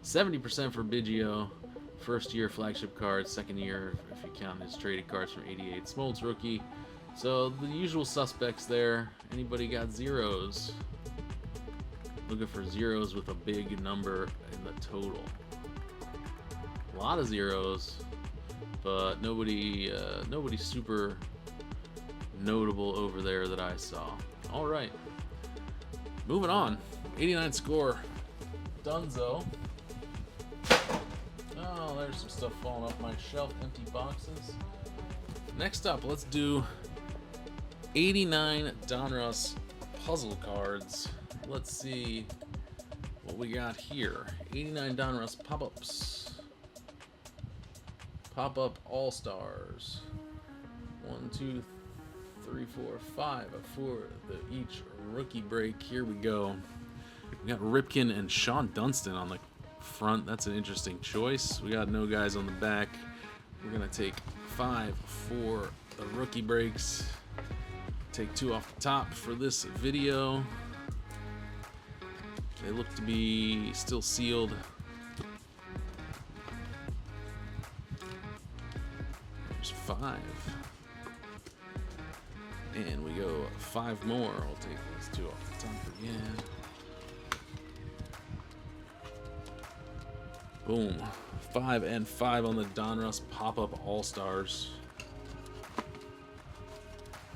[SPEAKER 1] 70% for Biggio, first year flagship card, second year if you count his traded cards from 88. Smoltz, rookie. So the usual suspects there. Anybody got zeros? Looking for zeros with a big number in the total. A lot of zeros, but nobody super notable over there that I saw. All right, moving on. 89 score, Dunzo. Oh, there's some stuff falling off my shelf. Empty boxes. Next up, let's do 89 Donruss puzzle cards. Let's see what we got here. 89 Donruss pop-ups. Pop-up All-Stars. 1, 2, 3, 4, 5 for each rookie break. Here we go. We got Ripken and Sean Dunston on the front. That's an interesting choice. We got no guys on the back. We're going to take 5 for the rookie breaks. Take 2 off the top for this video. They look to be still sealed. There's 5. And we go 5 more. I'll take these 2 off the top again. Boom. 5 and 5 on the Donruss pop-up All-Stars.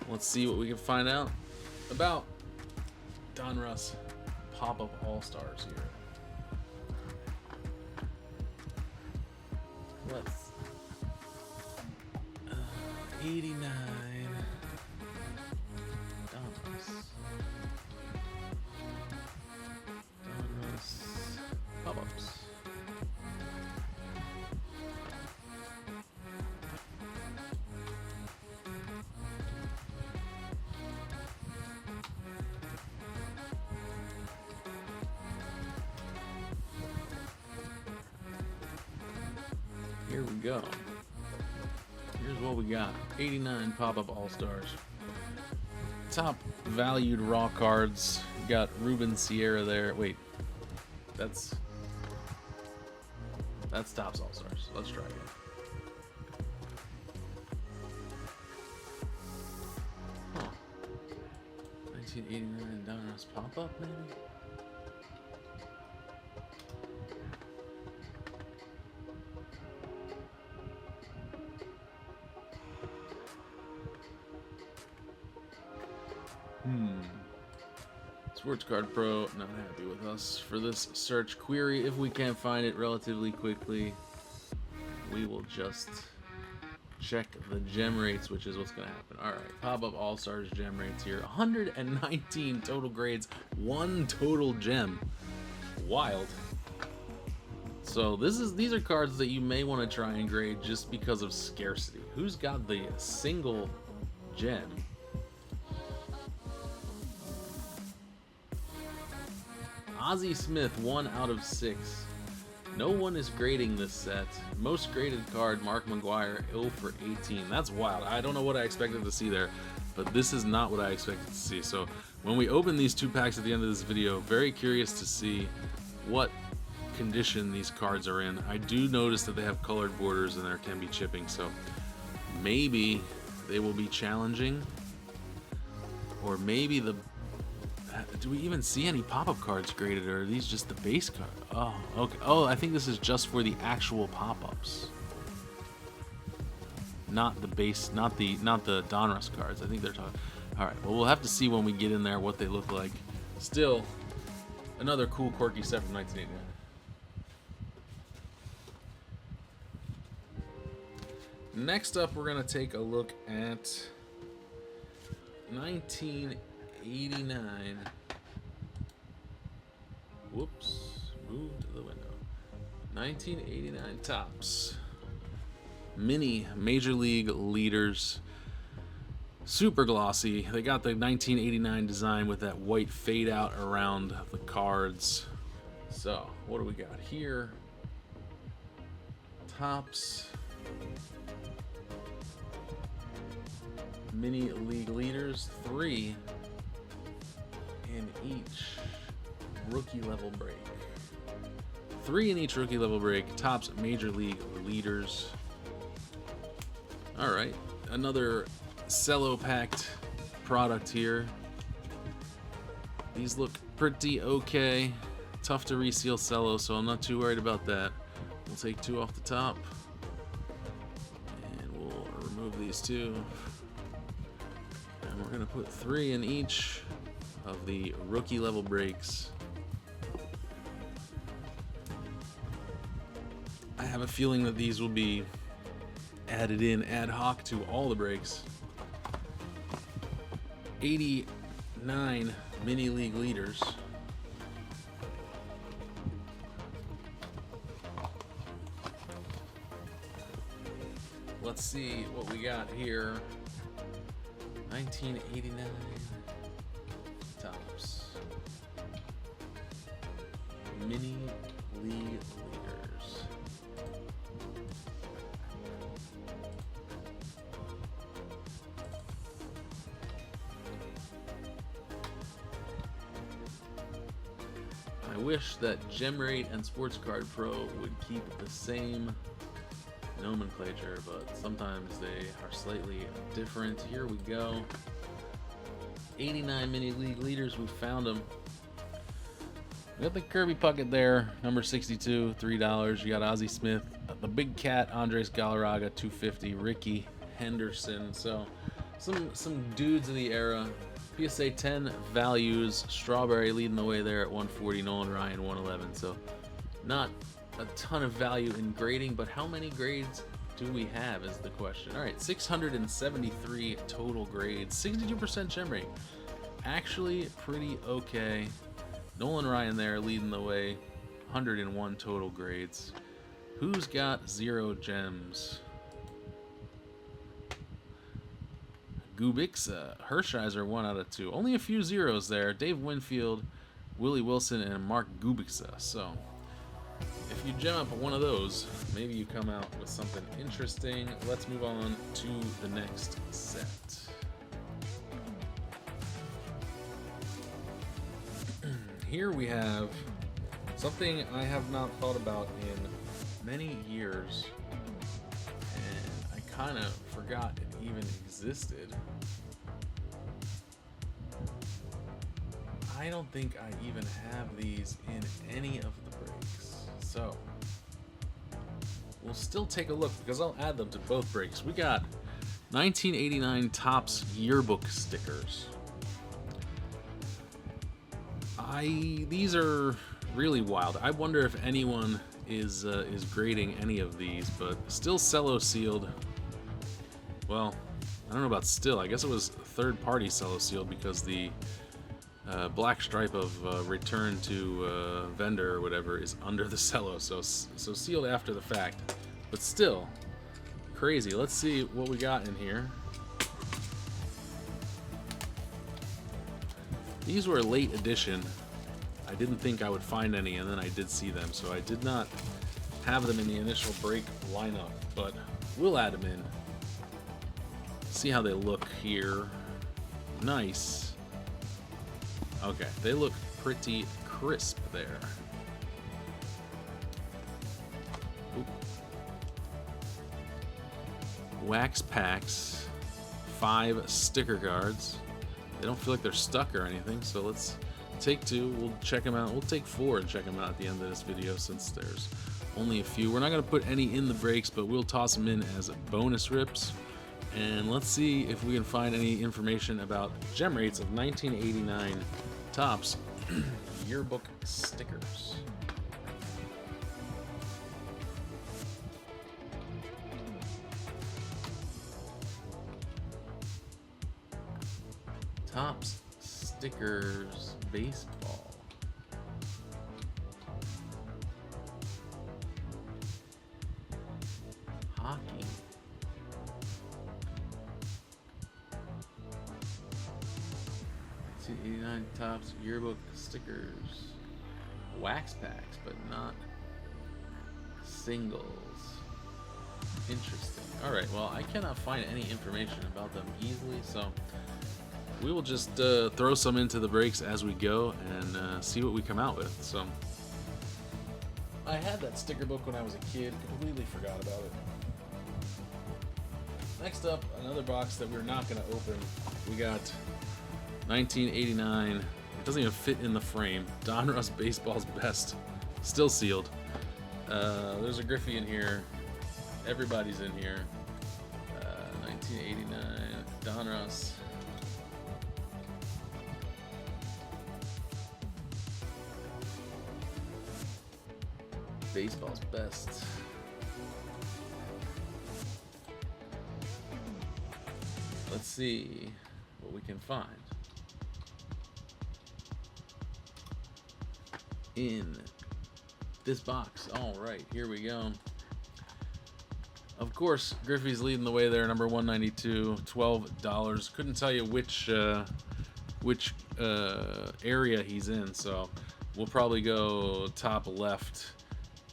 [SPEAKER 1] Let's see what we can find out about Donruss pop-up All-Stars here. Let's 89 Donruss pop-ups. Here we go. Here's what we got. 89 pop-up All-Stars. Top valued raw cards. We got Ruben Sierra there. Wait. That's Topps All-Stars. Let's try again. Huh. 1989 Donruss pop-up maybe? Sports Card Pro, not happy with us for this search query. If we can't find it relatively quickly, we will just check the gem rates, which is what's going to happen. All right, pop-up All-Stars gem rates here. 119 total grades, 1 total gem. Wild. So these are cards that you may want to try and grade just because of scarcity. Who's got the single gem? Ozzie Smith, 1 out of 6. No one is grading this set. Most graded card, Mark McGwire, 0 for 18. That's wild. I don't know what I expected to see there, but this is not what I expected to see. So when we open these 2 packs at the end of this video, very curious to see what condition these cards are in. I do notice that they have colored borders and there can be chipping, so maybe they will be challenging. Or maybe the... Do we even see any pop-up cards graded, or are these just the base card? Oh, okay. Oh, I think this is just for the actual pop-ups. Not the base, not the Donruss cards. I think they're talking... Alright, well, we'll have to see when we get in there what they look like. Still, another cool, quirky set from 1989. Next up, we're going to take a look at 1989. Whoops, move to the window. 1989 Topps. Mini Major League Leaders. Super glossy. They got the 1989 design with that white fade out around the cards. So, what do we got here? Topps. Mini League Leaders, 3 in each rookie level break. 3 in each rookie level break. Topps Major League Leaders. Alright, another cello-packed product here. These look pretty okay. Tough to reseal cello, so I'm not too worried about that. We'll take 2 off the top. And we'll remove these 2. And we're going to put 3 in each of the rookie level breaks. I have a feeling that these will be added in ad hoc to all the breaks. 89 Mini League Leaders. Let's see what we got here. 1989 Topps Mini League Leaders. I wish that GemRate and Sports Card Pro would keep the same nomenclature, but sometimes they are slightly different. Here we go. 89 Mini League Leaders, we found them. We got the Kirby Puckett there, number 62, $3. You got Ozzie Smith, the Big Cat, Andres Galarraga, $2.50, Ricky Henderson. So some dudes of the era. PSA 10 values, Strawberry leading the way there at 140, Nolan Ryan 111. So not a ton of value in grading, but how many grades do we have is the question. All right, 673 total grades, 62% gem rate. Actually pretty okay. Nolan Ryan there leading the way, 101 total grades. Who's got 0 gems? Gubixa, Hershiser 1 out of 2. Only a few zeros there. Dave Winfield, Willie Wilson, and Mark Gubixa. So if you gem up one of those, maybe you come out with something interesting. Let's move on to the next set. Here we have something I have not thought about in many years, and I kind of forgot it even existed. I don't think I even have these in any of the breaks. So we'll still take a look because I'll add them to both breaks. We got 1989 Topps yearbook stickers. These are really wild. I wonder if anyone is grading any of these, but still cello sealed. Well, I don't know about still. I guess it was third-party cello sealed because the black stripe of return to vendor or whatever is under the cello, so sealed after the fact, but still crazy. Let's see what we got in here. These were late edition. I didn't think I would find any, and then I did see them, so I did not have them in the initial break lineup, but we'll add them in. See how they look here. Nice. Okay, they look pretty crisp there. wax packs, 5 sticker cards. They don't feel like they're stuck or anything, so let's take 2. We'll check them out. We'll take 4 and check them out at the end of this video since there's only a few. We're not going to put any in the breaks, but we'll toss them in as bonus rips. And let's see if we can find any information about gem rates of 1989 Topps yearbook stickers. Topps stickers baseball. Hockey. 1989 Topps yearbook stickers. Wax packs, but not singles. Interesting. Alright, well, I cannot find any information about them easily, so we will just throw some into the breaks as we go and see what we come out with. So I had that sticker book when I was a kid, completely forgot about it. Next up, another box that we're not going to open. We got 1989. It doesn't even fit in the frame. Donruss Baseball's Best. Still sealed. There's a Griffey in here. Everybody's in here. 1989. Donruss. Baseball's Best. Let's see what we can find in this box. All right, here we go. Of course, Griffey's leading the way there, number 192, $12. Couldn't tell you which area he's in, so we'll probably go top left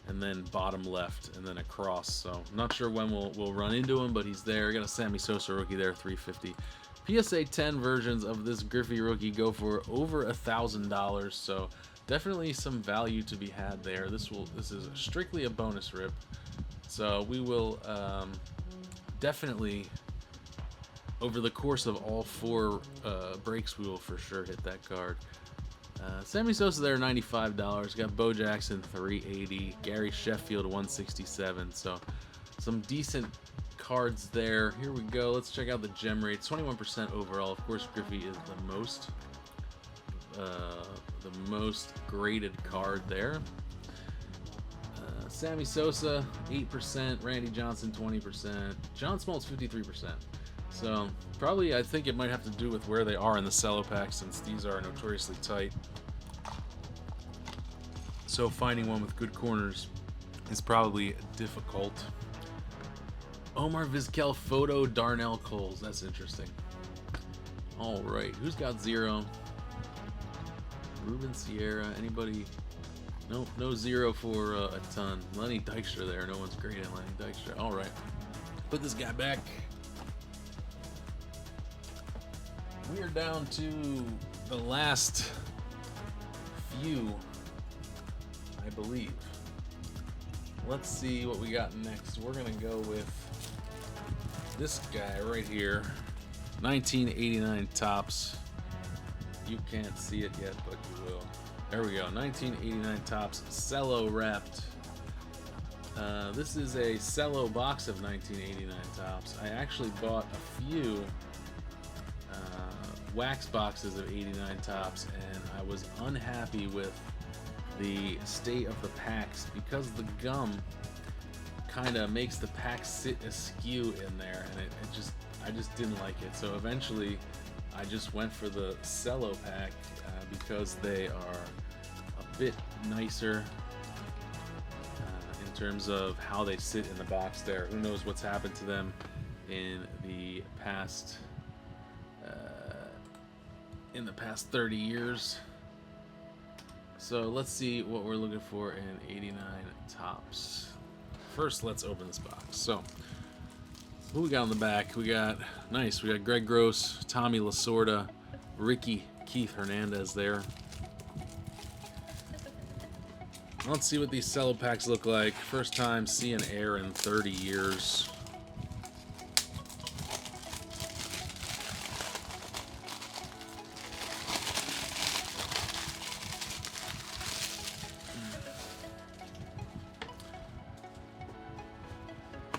[SPEAKER 1] and then bottom left and then across. So not sure when we'll run into him, but he's there. Got a Sammy Sosa rookie there, $350. PSA 10 versions of this Griffey rookie go for over $1,000, so definitely some value to be had there. This is strictly a bonus rip, so we will definitely, over the course of all 4 breaks, we will for sure hit that card. Sammy Sosa there, $95. Got Bo Jackson, $380. Gary Sheffield, $167. So some decent cards there. Here we go. Let's check out the gem rates. 21% overall. Of course, Griffey is the most graded card there. Sammy Sosa, 8%. Randy Johnson, 20%. John Smoltz, 53%. So probably, I think it might have to do with where they are in the cello pack, since these are notoriously tight. So finding one with good corners is probably difficult. Omar Vizquel photo, Darnell Coles. That's interesting. All right, who's got 0? Ruben Sierra. Anybody? Nope, no 0 for a ton. Lenny Dykstra there. No one's grading Lenny Dykstra. All right, put this guy back. We are down to the last few, I believe. Let's see what we got next. We're gonna go with this guy right here, 1989 Topps. You can't see it yet, but you will. There we go, 1989 Topps, cello wrapped. This is a cello box of 1989 Topps. I actually bought a few wax boxes of 89 Topps, and I was unhappy with the state of the packs because the gum kind of makes the pack sit askew in there, and I just didn't like it. So eventually I just went for the cello pack because they are a bit nicer in terms of how they sit in the box there. Who knows what's happened to them in the past 30 years. So let's see what we're looking for in 89 Topps. First, let's open this box. So who we got on the back? We got Greg Gross, Tommy Lasorda, Ricky Keith Hernandez there. Let's see what these cello packs look like. First time seeing air in 30 years.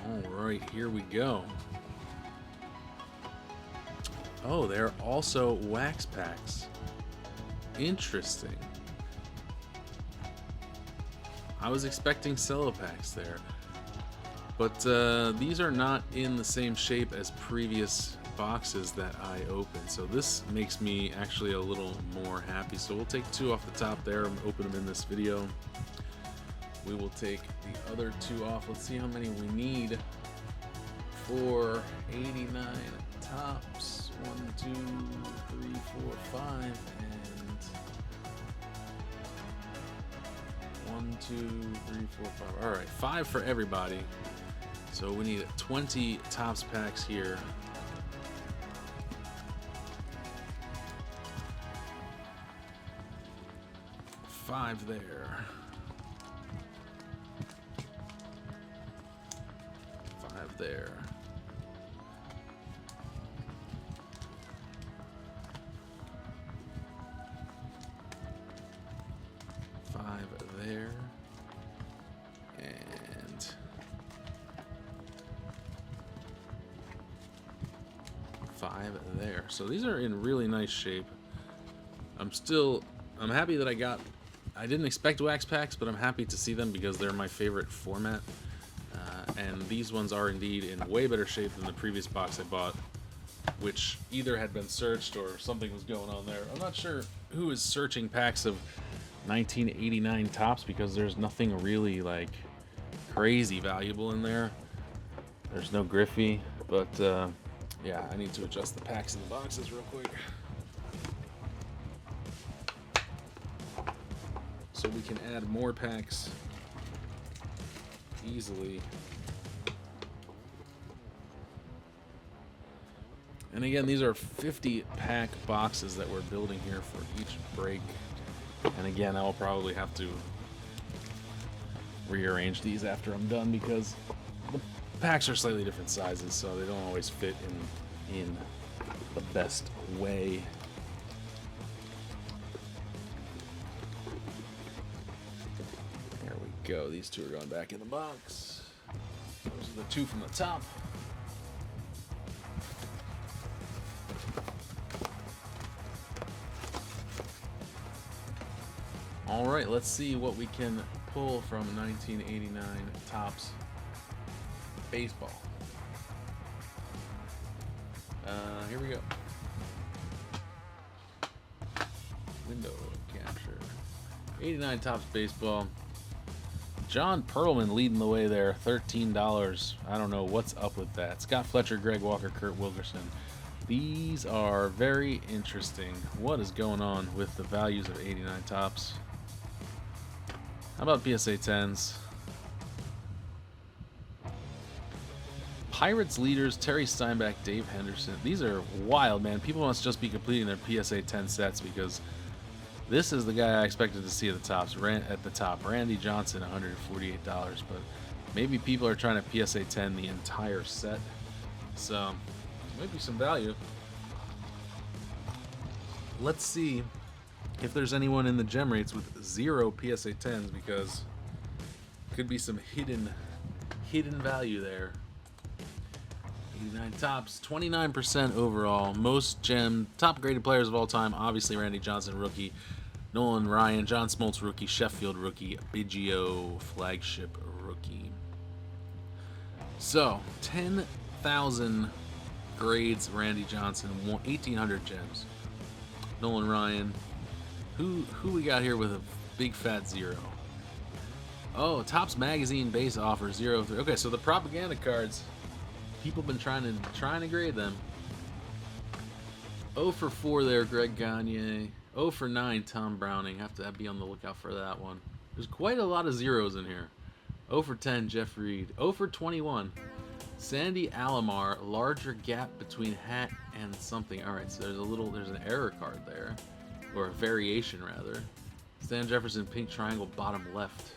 [SPEAKER 1] Alright, here we go. Oh, they're also wax packs. Interesting. I was expecting cello packs there. But these are not in the same shape as previous boxes that I opened. So this makes me actually a little more happy. So we'll take 2 off the top there and open them in this video. We will take the other 2 off. Let's see how many we need for 89 tops. 1, 2, 3, 4, 5, and 1, 2, 3, 4, 5. All right, 5 for everybody. So we need 20 tops packs here. Five there. 5 there. 5 there. And 5 there. So these are in really nice shape. I'm happy that I didn't expect wax packs, but I'm happy to see them because they're my favorite format. And these ones are indeed in way better shape than the previous box I bought, which either had been searched or something was going on there. I'm not sure who is searching packs of 1989 tops because there's nothing really like crazy valuable in there. There's no Griffey, but yeah, I need to adjust the packs in the boxes real quick so we can add more packs easily. And again, these are 50 pack boxes that we're building here for each break. And again, I'll probably have to rearrange these after I'm done because the packs are slightly different sizes, so they don't always fit in the best way. There we go. These 2 are going back in the box. Those are the 2 from the top. All right, let's see what we can pull from 1989 Topps baseball. Here we go. Window capture. 89 Topps baseball. John Perlman leading the way there, $13. I don't know what's up with that. Scott Fletcher, Greg Walker, Kurt Wilkerson. These are very interesting. What is going on with the values of 89 Topps? How about PSA 10s? Pirates leaders, Terry Steinbach, Dave Henderson. These are wild, man. People must just be completing their PSA 10 sets because this is the guy I expected to see at the top. Randy Johnson, $148. But maybe people are trying to PSA 10 the entire set. So, maybe some value. Let's see if there's anyone in the gem rates with 0 PSA 10s because could be some hidden value there. 89 Topps, 29% overall. Most gem, top graded players of all time. Obviously Randy Johnson, rookie. Nolan Ryan, John Smoltz, rookie. Sheffield, rookie. Biggio, flagship, rookie. So, 10,000 grades, Randy Johnson, 1,800 gems. Nolan Ryan. Who we got here with a big fat 0? Oh, Topps Magazine base offer 0-3. Okay, so the propaganda cards, people have been trying to grade them. 0 for 4 there, Greg Gagne. 0 for 9, Tom Browning. Have to be on the lookout for that one. There's quite a lot of zeros in here. 0 for 10, Jeff Reed. 0 for 21, Sandy Alomar. Larger gap between hat and something. All right, so there's an error card there, or a variation rather. Stan Jefferson, pink triangle, bottom left.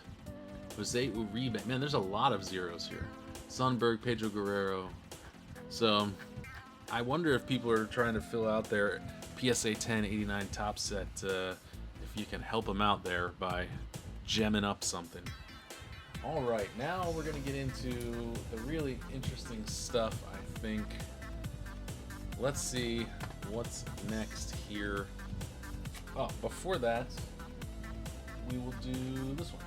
[SPEAKER 1] Jose Uribe. Man, there's a lot of zeros here. Sundberg, Pedro Guerrero. So I wonder if people are trying to fill out their PSA 10 89 top set, if you can help them out there by gemming up something. All right, now we're going to get into the really interesting stuff, I think. Let's see what's next here. Oh, before that, we will do this one.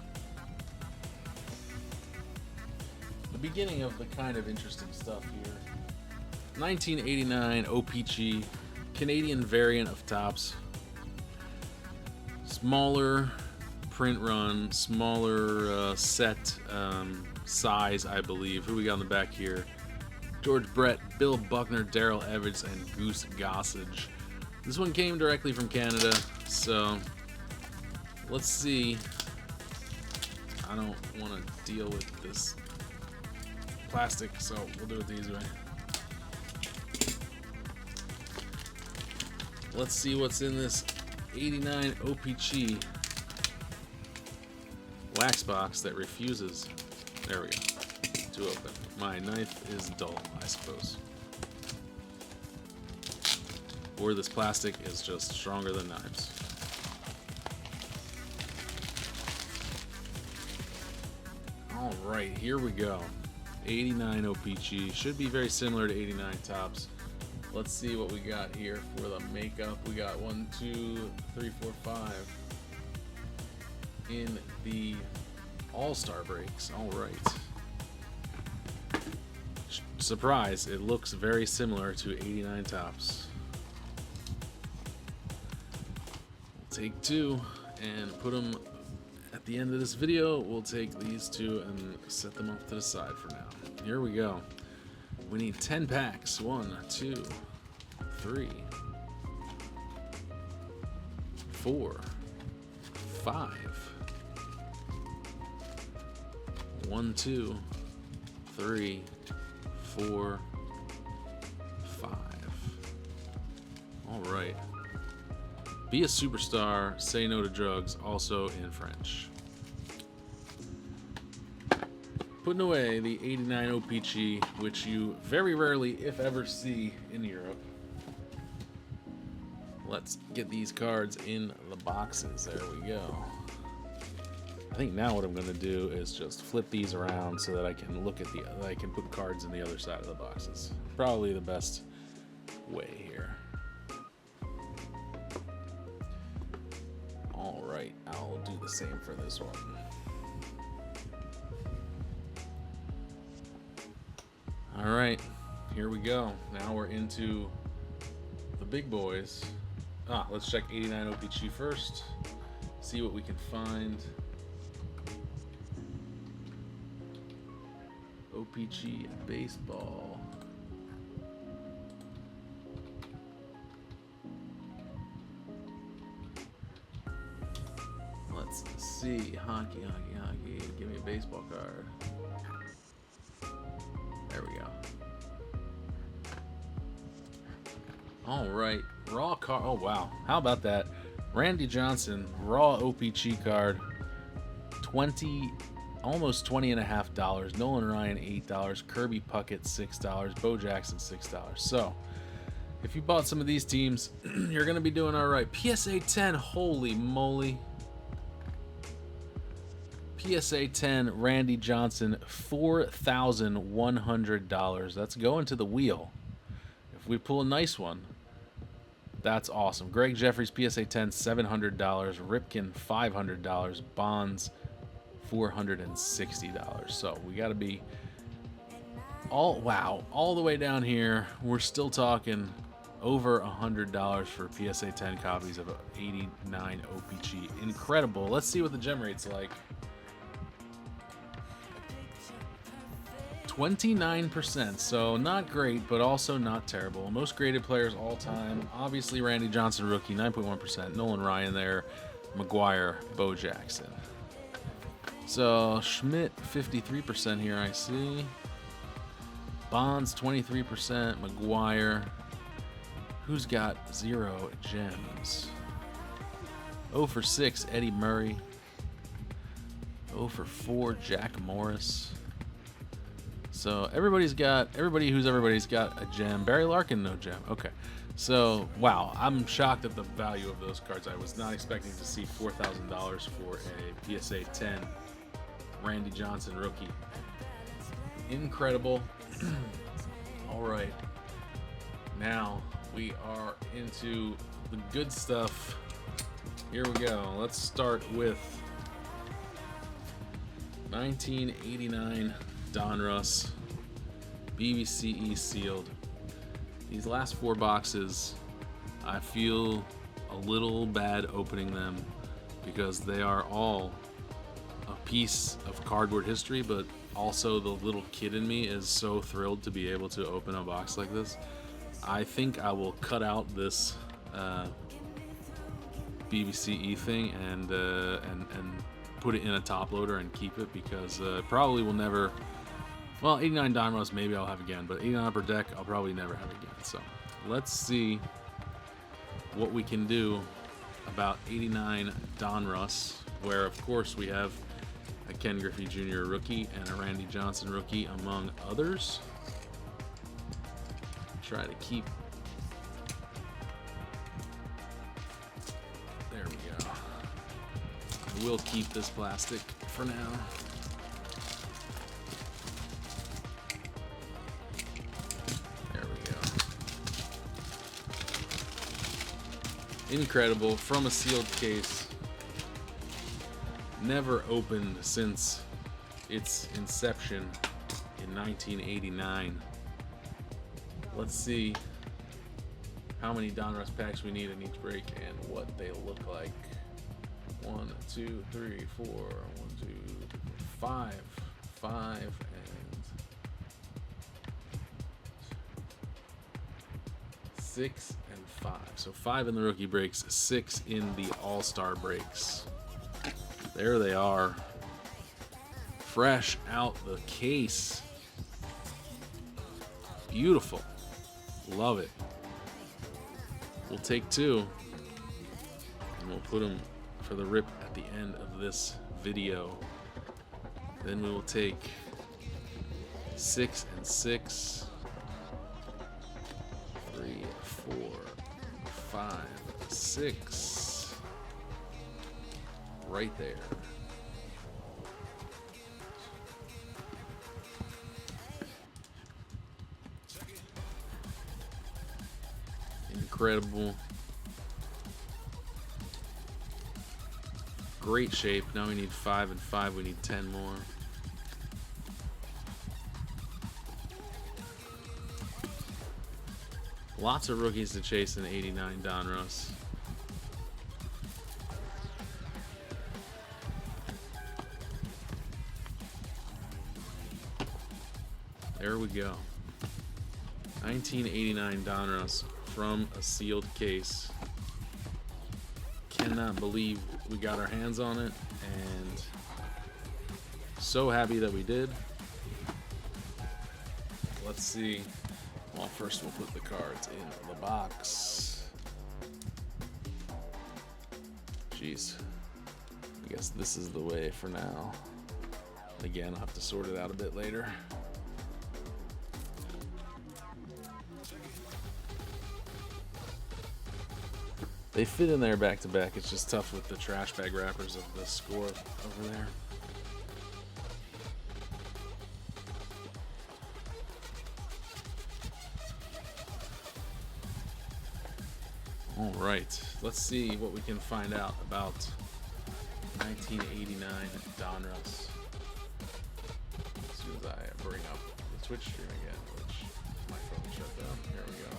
[SPEAKER 1] The beginning of the kind of interesting stuff here. 1989 OPG, Canadian variant of Topps. Smaller print run, smaller set size, I believe. Who we got on the back here? George Brett, Bill Buckner, Darrell Evans, and Goose Gossage. This one came directly from Canada, so let's see. I don't want to deal with this plastic, so we'll do it the easy way. Let's see what's in this 89 OPG wax box that refuses. There we go. To open. My knife is dull, I suppose. Or this plastic is just stronger than knives. Alright, here we go. 89 OPG. Should be very similar to 89 Topps. Let's see what we got here for the makeup. We got 1, 2, 3, 4, 5 in the All-Star breaks. Alright. Surprise, it looks very similar to 89 Topps. We'll take 2 and put them at the end of this video. We'll take these 2 and set them off to the side for now. Here we go. We need 10 packs. 1, 2, 3, 4, 5. 1, 2, 3, 4, 5. All right. Be a superstar, say no to drugs, also in French. Putting away the 89 OPG, which you very rarely, if ever, see in Europe. Let's get these cards in the boxes. There we go. I think now what I'm going to do is just flip these around so that I can look at I can put cards in the other side of the boxes. Probably the best way here. All right, I'll do the same for this one. All right, here we go. Now we're into the big boys. Let's check 89 OPG first. See what we can find. OPG baseball. Let's see. Hockey. Give me a baseball card. There we go. All right. Raw card. Oh, wow. How about that? Randy Johnson, raw OPG card. Almost $20.50. Nolan Ryan, $8. Kirby Puckett, $6. Bo Jackson, $6. So, if you bought some of these teams, you're going to be doing all right. PSA 10, holy moly. PSA 10, Randy Johnson, $4,100. That's going to the wheel. If we pull a nice one, that's awesome. Greg Jeffries, PSA 10, $700. Ripken, $500. Bonds, $460. So we got to be all the way down here. We're still talking over $100 for PSA 10 copies of 89 OPG. Incredible. Let's see what the gem rate's like. 29%, so not great, but also not terrible. Most graded players all time. Obviously, Randy Johnson, rookie, 9.1%. Nolan Ryan there. McGuire, Bo Jackson. So, Schmidt, 53% here, I see. Bonds, 23%. McGuire. Who's got 0 gems? 0 for 6, Eddie Murray. 0 for 4, Jack Morris. So everybody's got a gem. Barry Larkin, no gem. Okay. So, wow, I'm shocked at the value of those cards. I was not expecting to see $4,000 for a PSA 10 Randy Johnson rookie. Incredible. All right. Now we are into the good stuff. Here we go. Let's start with 1989 Donruss BBCE sealed. These last 4 boxes, I feel a little bad opening them because they are all a piece of cardboard history, but also the little kid in me is so thrilled to be able to open a box like this. I think I will cut out this BBCE thing and put it in a top loader and keep it, because probably will never. Well, 89 Donruss maybe I'll have again, but 89 Upper Deck I'll probably never have again. So let's see what we can do about 89 Donruss, where of course we have a Ken Griffey Jr. rookie and a Randy Johnson rookie, among others. Try to keep. There we go. I will keep this plastic for now. There we go. Incredible, from a sealed case. Never opened since its inception in 1989. Let's see how many Donruss packs we need in each break and what they look like. 1, 2, 3, 4, 1, 2, 5, 5, and 6 and 5. So 5 in the rookie breaks, 6 in the All-Star breaks. There they are, fresh out the case. Beautiful. Love it. We'll take 2 and we'll put them for the rip at the end of this video. Then we will take 6 and 6, 3, 4, 5, 6, right there. Incredible. Great shape. Now we need 5 and 5. We need 10 more. Lots of rookies to chase in 89 Donruss. There we go. 1989 Donruss from a sealed case. Cannot believe we got our hands on it, and so happy that we did. Let's see. Well, first we'll put the cards in the box. Jeez. I guess this is the way for now. Again, I'll have to sort it out a bit later. They fit in there back to back. It's just tough with the trash bag wrappers of the score over there. All right, let's see what we can find out about 1989 Donruss. As soon as I bring up the Twitch stream again, which my phone shut down. Here we go.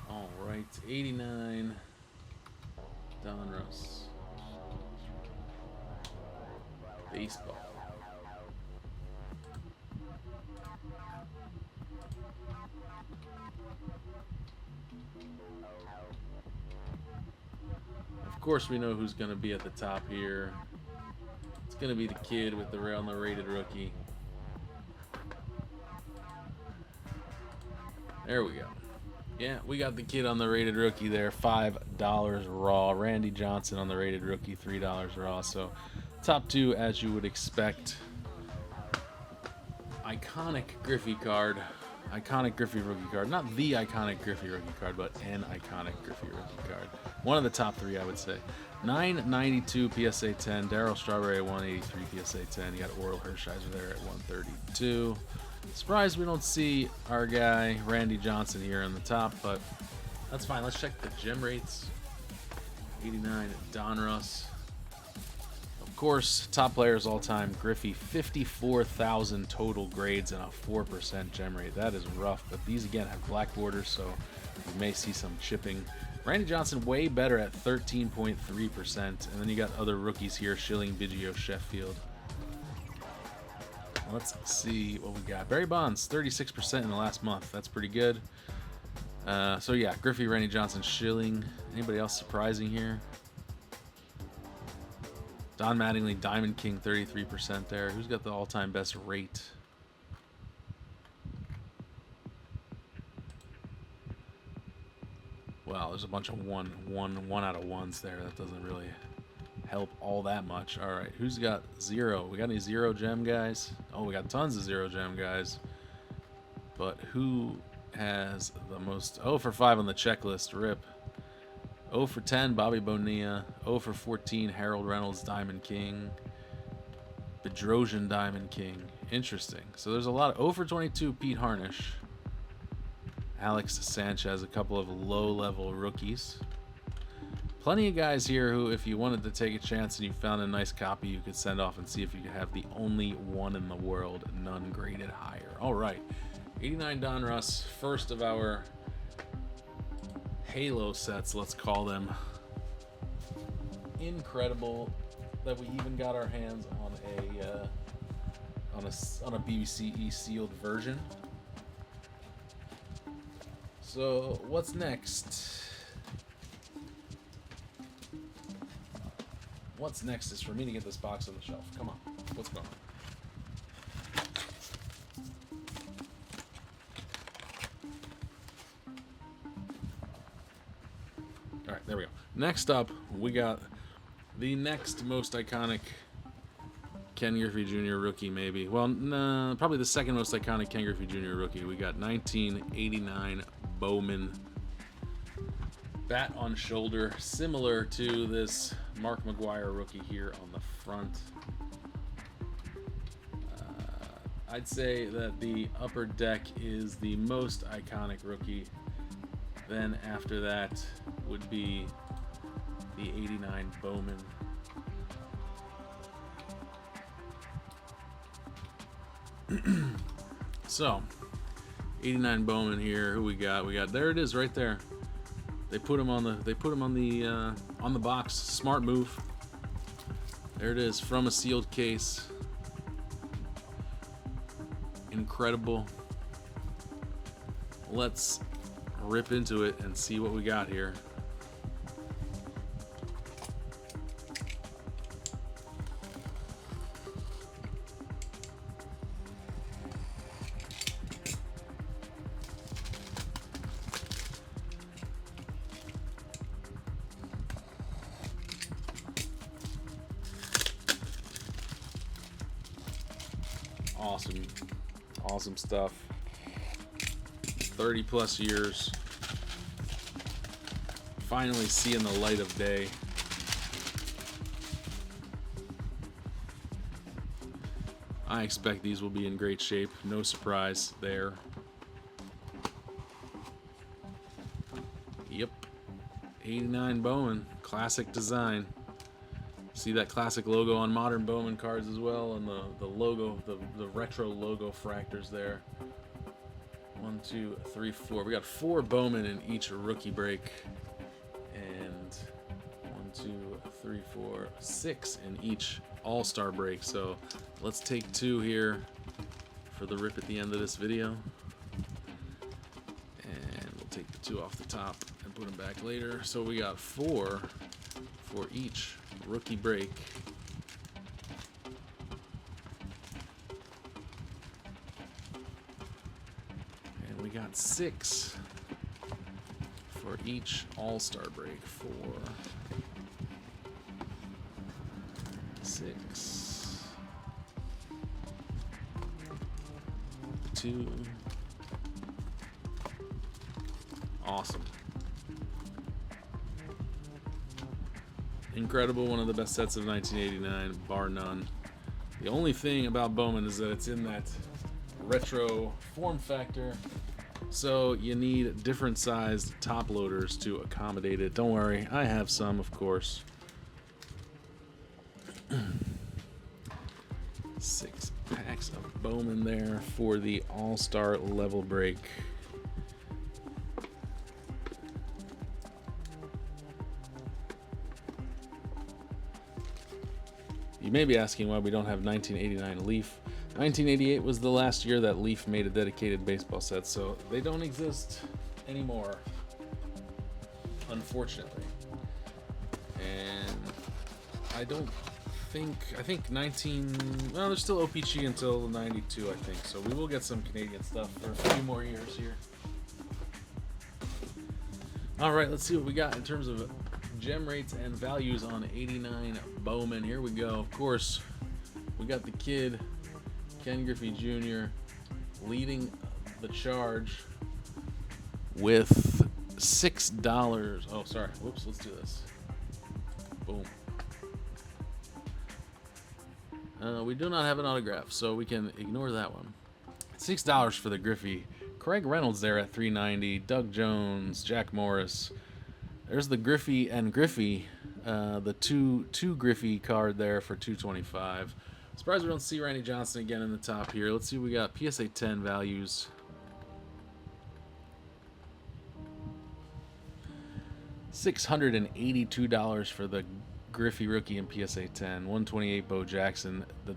[SPEAKER 1] All right, 89 Donruss baseball. Of course, we know who's going to be at the top here. It's going to be the kid with the on the rated rookie. There we go. Yeah, we got the kid on the rated rookie there, $5 raw. Randy Johnson on the rated rookie, $3 raw. So top 2, as you would expect. Iconic Griffey card. iconic Griffey rookie card. Not the iconic Griffey rookie card, but an iconic Griffey rookie card. One of the top 3, I would say. 992 PSA 10. Darryl Strawberry at 183 PSA 10. You got Oral Hershiser there at 132. Surprised we don't see our guy Randy Johnson here on the top, but that's fine. Let's check the gem rates. 89 Donruss. Of course, top players all time. Griffey, 54,000 total grades and a 4% gem rate. That is rough, but these again have black borders, so you may see some chipping. Randy Johnson way better at 13.3%, and then you got other rookies here: Schilling, Biggio, Sheffield. Let's see what we got. Barry Bonds, 36% in the last month. That's pretty good. So yeah, Griffey, Randy Johnson, Schilling. Anybody else surprising here? Don Mattingly, Diamond King, 33% there. Who's got the all-time best rate? Well, there's a bunch of one out of ones there. That doesn't really help all that much. All right, who's got 0? We got any 0 gem guys? Oh, we got tons of 0 gem guys. But who has the most? 0 for 5 on the checklist. Rip. 0 for 10, Bobby Bonilla. 0 for 14, Harold Reynolds, Diamond King. Bedrosian, Diamond King. Interesting. So there's a lot of 0 for 22, Pete Harnish. Alex Sanchez, a couple of low-level rookies. Plenty of guys here who, if you wanted to take a chance and you found a nice copy, you could send off and see if you could have the only one in the world, none graded higher. All right, 89 Donruss, first of our Halo sets, let's call them. Incredible that we even got our hands on a BBCE sealed version. So what's next? What's next is for me to get this box on the shelf. Come on, what's going on? All right, there we go. Next up, we got the next most iconic Ken Griffey Jr. rookie, maybe. Well, nah, probably the second most iconic Ken Griffey Jr. rookie. We got 1989 Bowman. Bat on shoulder, similar to this Mark McGwire rookie here on the front. I'd say that the upper deck is the most iconic rookie. Then after that would be the 89 Bowman. So, 89 Bowman here. Who we got? We got, there it is, right there. They put him on the box. Smart move. There it is, from a sealed case. Incredible. Let's rip into it and see what we got here. Awesome stuff. 30 plus years. Finally seeing the light of day. I expect these will be in great shape. No surprise there. Yep. 89 Bowman. Classic design. See that classic logo on modern Bowman cards as well, and the logo, the retro logo fractors there. 1, 2, 3, 4. We got 4 Bowman in each rookie break, and 1, 2, 3, 4, 6 in each All-Star break. So let's take 2 here for the rip at the end of this video, and we'll take the 2 off the top and put them back later. So we got 4 for each rookie break. And we got 6 for each All-Star break. 4, 6, 2, Awesome. Incredible, one of the best sets of 1989, bar none. The only thing about Bowman is that it's in that retro form factor, so you need different sized top loaders to accommodate it. Don't worry, I have some, of course. 6 packs of Bowman there for the All-Star level break. You may be asking why we don't have 1989 Leaf. 1988 was the last year that Leaf made a dedicated baseball set, so they don't exist anymore, unfortunately. And I think well, there's still OPG until 92, I think, so we will get some Canadian stuff for a few more years here. Alright, let's see what we got in terms of gem rates and values on 89 Bowman. Here we go. Of course, we got the kid, Ken Griffey Jr., leading the charge with $6. Oh, sorry. Whoops, let's do this. Boom. We do not have an autograph, so we can ignore that one. $6 for the Griffey. Craig Reynolds there at $3.90. Doug Jones, Jack Morris. There's the Griffey and Griffey, the two Griffey card there for $2.25. Surprised we don't see Randy Johnson again in the top here. Let's see what we got. PSA 10 values. $682 for the Griffey rookie in PSA 10. $128 Bo Jackson. The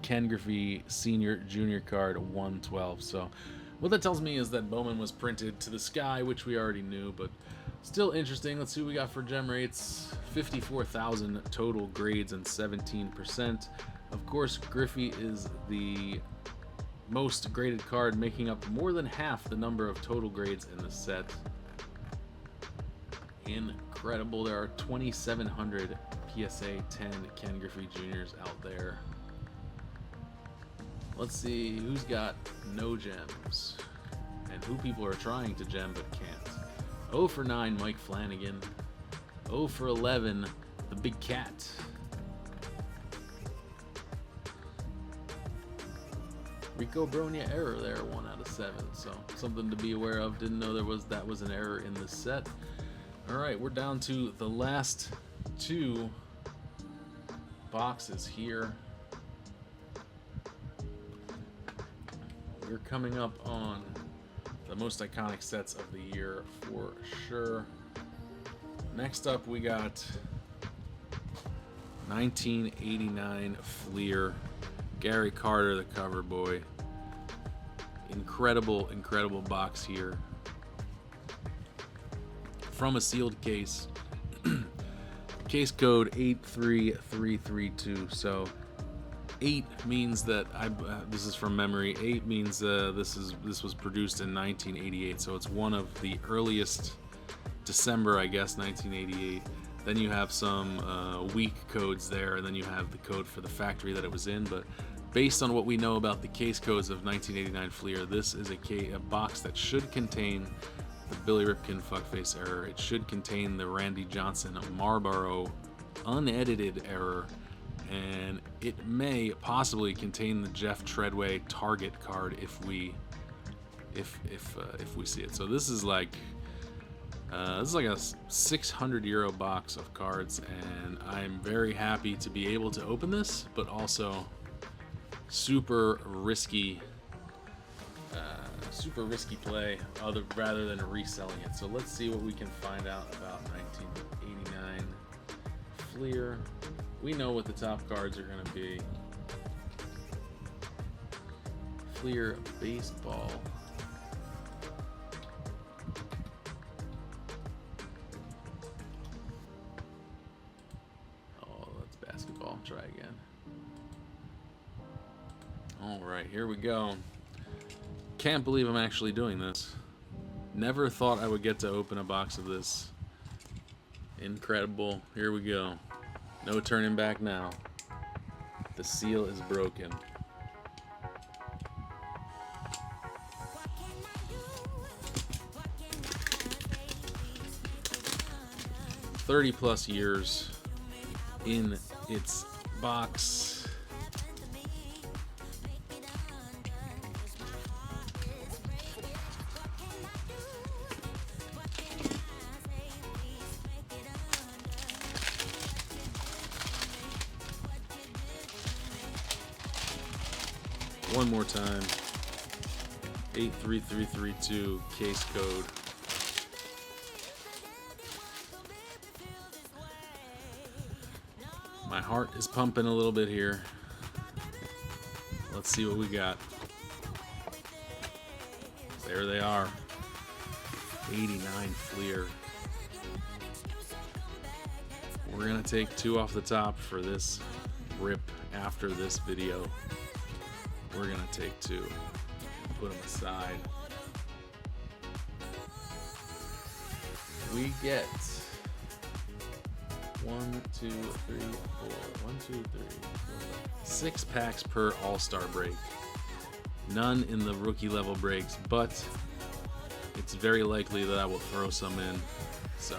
[SPEAKER 1] Ken Griffey Senior Junior card, $112. So what that tells me is that Bowman was printed to the sky, which we already knew, but still interesting. Let's see what we got for gem rates. 54,000 total grades and 17%. Of course, Griffey is the most graded card, making up more than half the number of total grades in the set. Incredible. There are 2,700 PSA 10 Ken Griffey Juniors out there. Let's see who's got no gems and who people are trying to gem but can't. 0 for 9, Mike Flanagan. 0 for 11, the Big Cat. Rico Bronya error there, 1 out of 7. So something to be aware of. Didn't know that was an error in the set. All right, we're down to the last 2 boxes here. We're coming up on the most iconic sets of the year for sure. Next up, we got 1989 Fleer. Gary Carter, the cover boy. Incredible, incredible box here. From a sealed case. Case code 83332. So 8 means that this is from memory. 8 means this was produced in 1988. So it's one of the earliest December, I guess, 1988. Then you have some week codes there, and then you have the code for the factory that it was in. But based on what we know about the case codes of 1989 Fleer, this is a box that should contain the Billy Ripken fuckface error. It should contain the Randy Johnson Marlboro unedited error, and it may possibly contain the Jeff Treadway Target card if we see it. So this is like a 600 euro box of cards, and I'm very happy to be able to open this, but also super risky play rather than reselling it. So let's see what we can find out about 1989 Fleer. We know what the top cards are going to be. Fleer baseball. Oh, that's basketball. Try again. All right, here we go. Can't believe I'm actually doing this. Never thought I would get to open a box of this. Incredible. Here we go. No turning back now. The seal is broken. 30 plus years in its box. One more time. 83332 case code. My heart is pumping a little bit here. Let's see what we got. There they are. 89 Fleer. We're gonna take 2 off the top for this rip after this video. We're gonna take 2. Put them aside. We get 6 packs per All-Star break. None in the rookie level breaks, but it's very likely that I will throw some in. So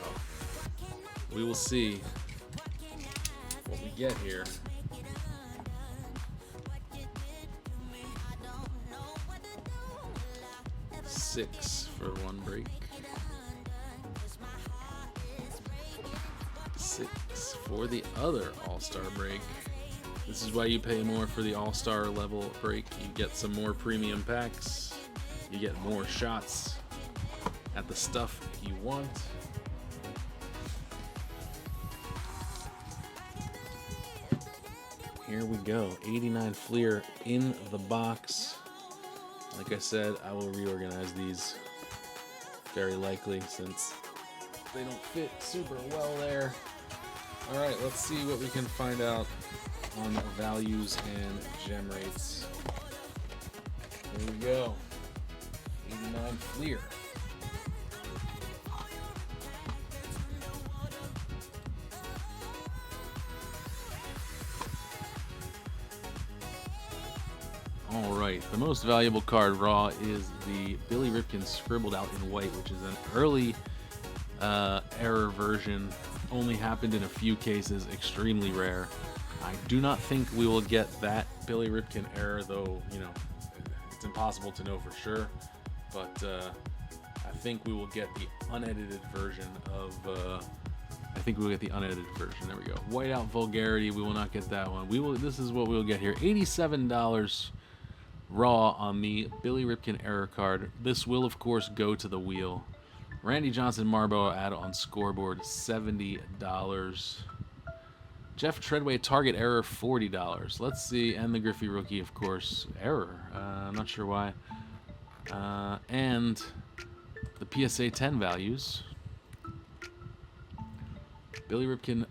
[SPEAKER 1] we will see what we get here. Six for one break. 6 for the other All-Star break. This is why you pay more for the All-Star level break. You get some more premium packs. You get more shots at the stuff you want. Here we go. 89 Fleer in the box. Like I said, I will reorganize these very likely since they don't fit super well there. Alright, let's see what we can find out on values and gem rates. Here we go. 89 Fleer. Alright, the most valuable card raw is the Billy Ripken scribbled out in white, which is an early error version. Only happened in a few cases, extremely rare. I do not think we will get that Billy Ripken error, though, you know, it's impossible to know for sure. But I think we will get the unedited version of, There we go. Whiteout Vulgarity, we will not get that one. This is what we'll get here. $87 raw on the Billy Ripken error card. This will, of course, go to the wheel. Randy Johnson Marlboro add-on scoreboard, $70. Jeff Treadway target error, $40. Let's see, and the Griffey rookie, of course, error. I'm not sure why. And the PSA 10 values. Billy Ripken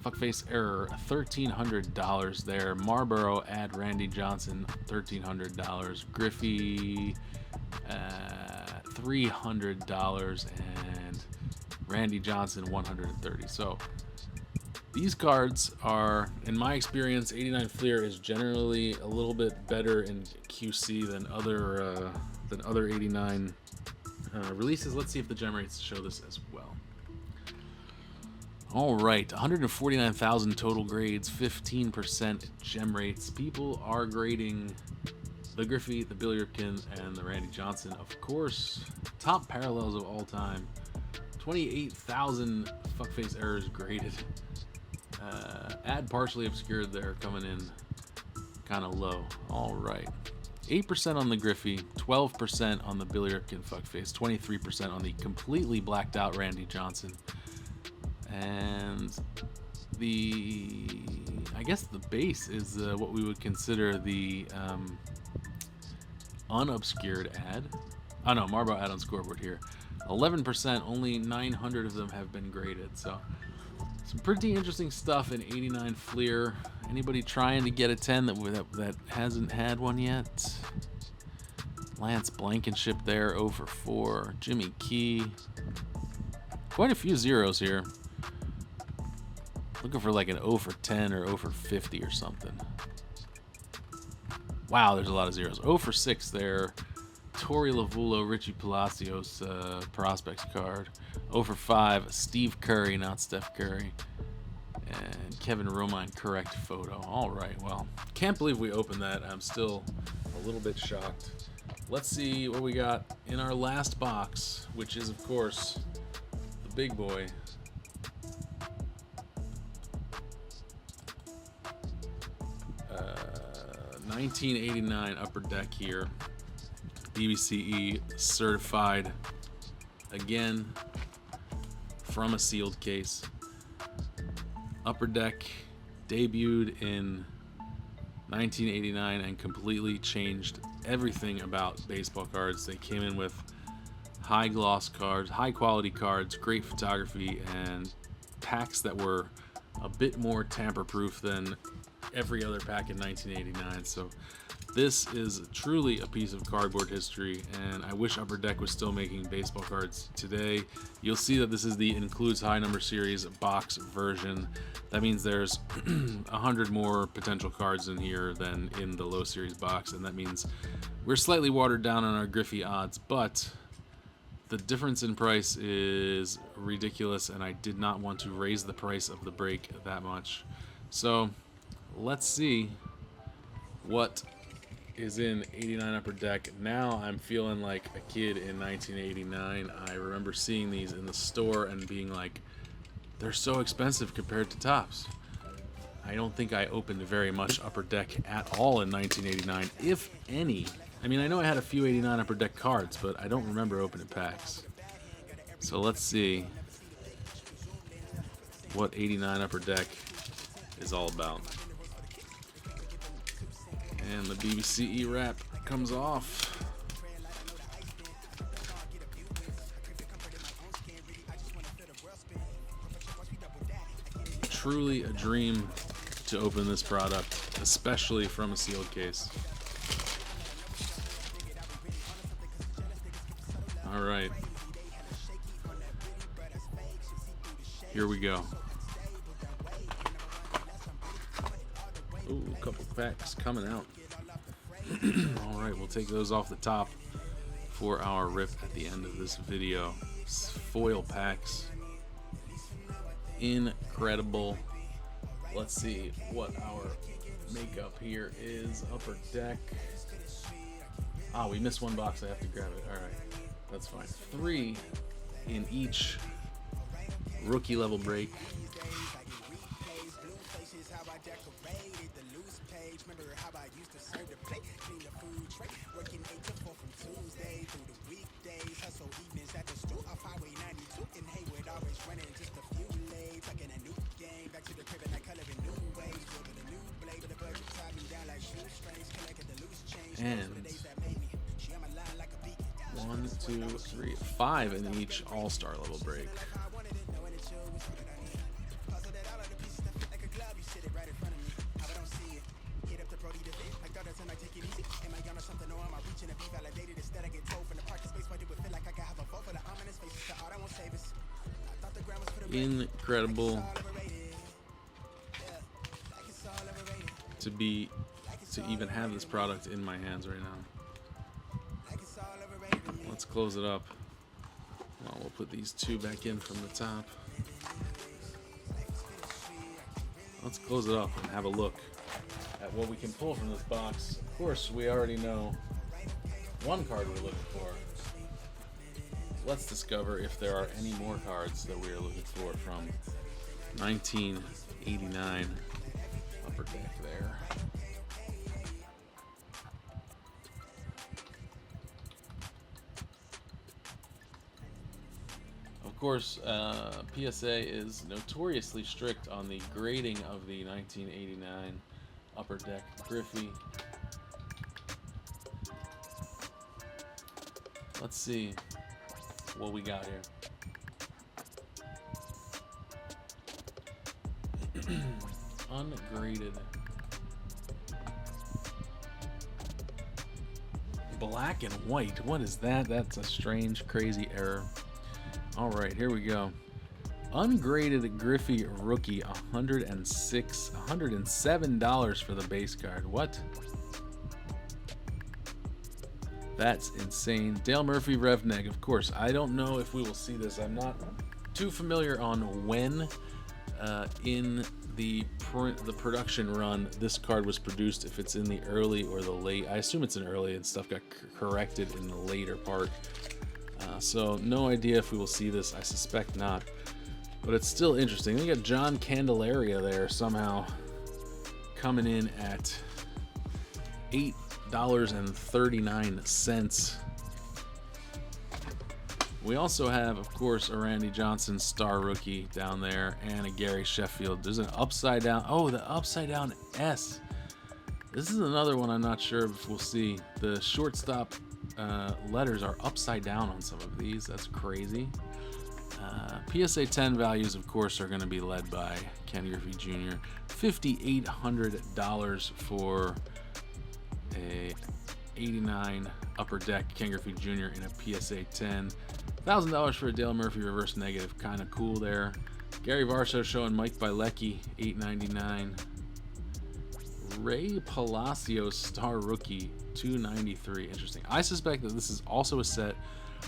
[SPEAKER 1] fuckface error, $1,300 there. Marlboro add Randy Johnson, $1,300. Griffey, $300, and Randy Johnson, $130. So these cards are, in my experience, 89 Fleer is generally a little bit better in QC than other 89 releases. Let's see if the gem rates show this as well. All right, 149,000 total grades, 15% gem rates. People are grading the Griffey, the Billy Ripken, and the Randy Johnson, of course. Top parallels of all time. 28,000 fuckface errors graded. Add partially obscured there, coming in kind of low. All right. 8% on the Griffey, 12% on the Billy Ripken fuckface, 23% on the completely blacked out Randy Johnson. And I guess the base is what we would consider the unobscured ad. Oh no, Marlboro ad on scoreboard here. 11%, only 900 of them have been graded. So some pretty interesting stuff in 89 Fleer. Anybody trying to get a 10 that hasn't had one yet? Lance Blankenship there, 0 for 4. Jimmy Key. Quite a few zeros here. Looking for like an 0 for 10 or 0 for 50 or something. Wow, there's a lot of zeros. 0 for 6 there. Torey Lavulo, Richie Palacios prospects card. 0 for 5, Steve Curry, not Steph Curry. And Kevin Romine, correct photo. All right, well, can't believe we opened that. I'm still a little bit shocked. Let's see what we got in our last box, which is, of course, the big boy. Uh, 1989 Upper Deck here. BBCE certified again from a sealed case. Upper Deck debuted in 1989 and completely changed everything about baseball cards. They came in with high gloss cards, high quality cards, great photography, and packs that were a bit more tamper proof than every other pack in 1989. So this is truly a piece of cardboard history, and I wish Upper Deck was still making baseball cards today. You'll see that this is the includes high number series box version. That means there's 100 more potential cards in here than in the low series box, and that means we're slightly watered down on our Griffey odds, but the difference in price is ridiculous, and I did not want to raise the price of the break that much. So let's see what is in 89 Upper Deck. Now I'm feeling like a kid in 1989. I remember seeing these in the store and being like, they're so expensive compared to Topps. I don't think I opened very much Upper Deck at all in 1989, if any. I mean, I know I had a few 89 Upper Deck cards, but I don't remember opening packs. So let's see what 89 Upper Deck is all about. And the BBCE wrap comes off. Truly a dream to open this product, especially from a sealed case. All right. Here we go. Ooh, a couple packs coming out. All right, we'll take those off the top for our rip at the end of this video. Foil packs. Incredible. Let's see what our makeup here is. Upper Deck. Ah, we missed one box. I have to grab it. All right, that's fine. 3 in each rookie level break. And 1, 2, 3, 5 in each all-star level break. Incredible to even have this product in my hands right now. Let's close it up. Well, we'll put these 2 back in from the top. Let's close it up and have a look at what we can pull from this box. Of course, we already know one card we're looking for. Let's discover if there are any more cards that we are looking for from 1989 Upper Deck there. Of course, PSA is notoriously strict on the grading of the 1989 Upper Deck Griffey. Let's see what we got here. Ungraded. Black and white. What is that? That's a strange, crazy error. All right, here we go. Ungraded Griffey rookie, $107 for the base card. What? That's insane. Dale Murphy, Revneg, of course. I don't know if we will see this. I'm not too familiar on when in the production run this card was produced, if it's in the early or the late. I assume it's in early and stuff got corrected in the later part. So no idea if we will see this. I suspect not. But it's still interesting. We got John Candelaria there somehow coming in at $8.39. We also have, of course, a Randy Johnson star rookie down there and a Gary Sheffield. There's an upside down. Oh, the upside down S. This is another one I'm not sure if we'll see. The shortstop letters are upside down on some of these. That's crazy. PSA 10 values, of course, are going to be led by Ken Griffey Jr. $5,800 for a 89 upper deck Ken Griffey Jr. in a PSA 10. $1,000 for a Dale Murphy reverse negative. Kind of cool there. Gary Varso showing Mike Bilecki, $8.99. Ray Palacios star rookie, $2.93. Interesting. I suspect that this is also a set.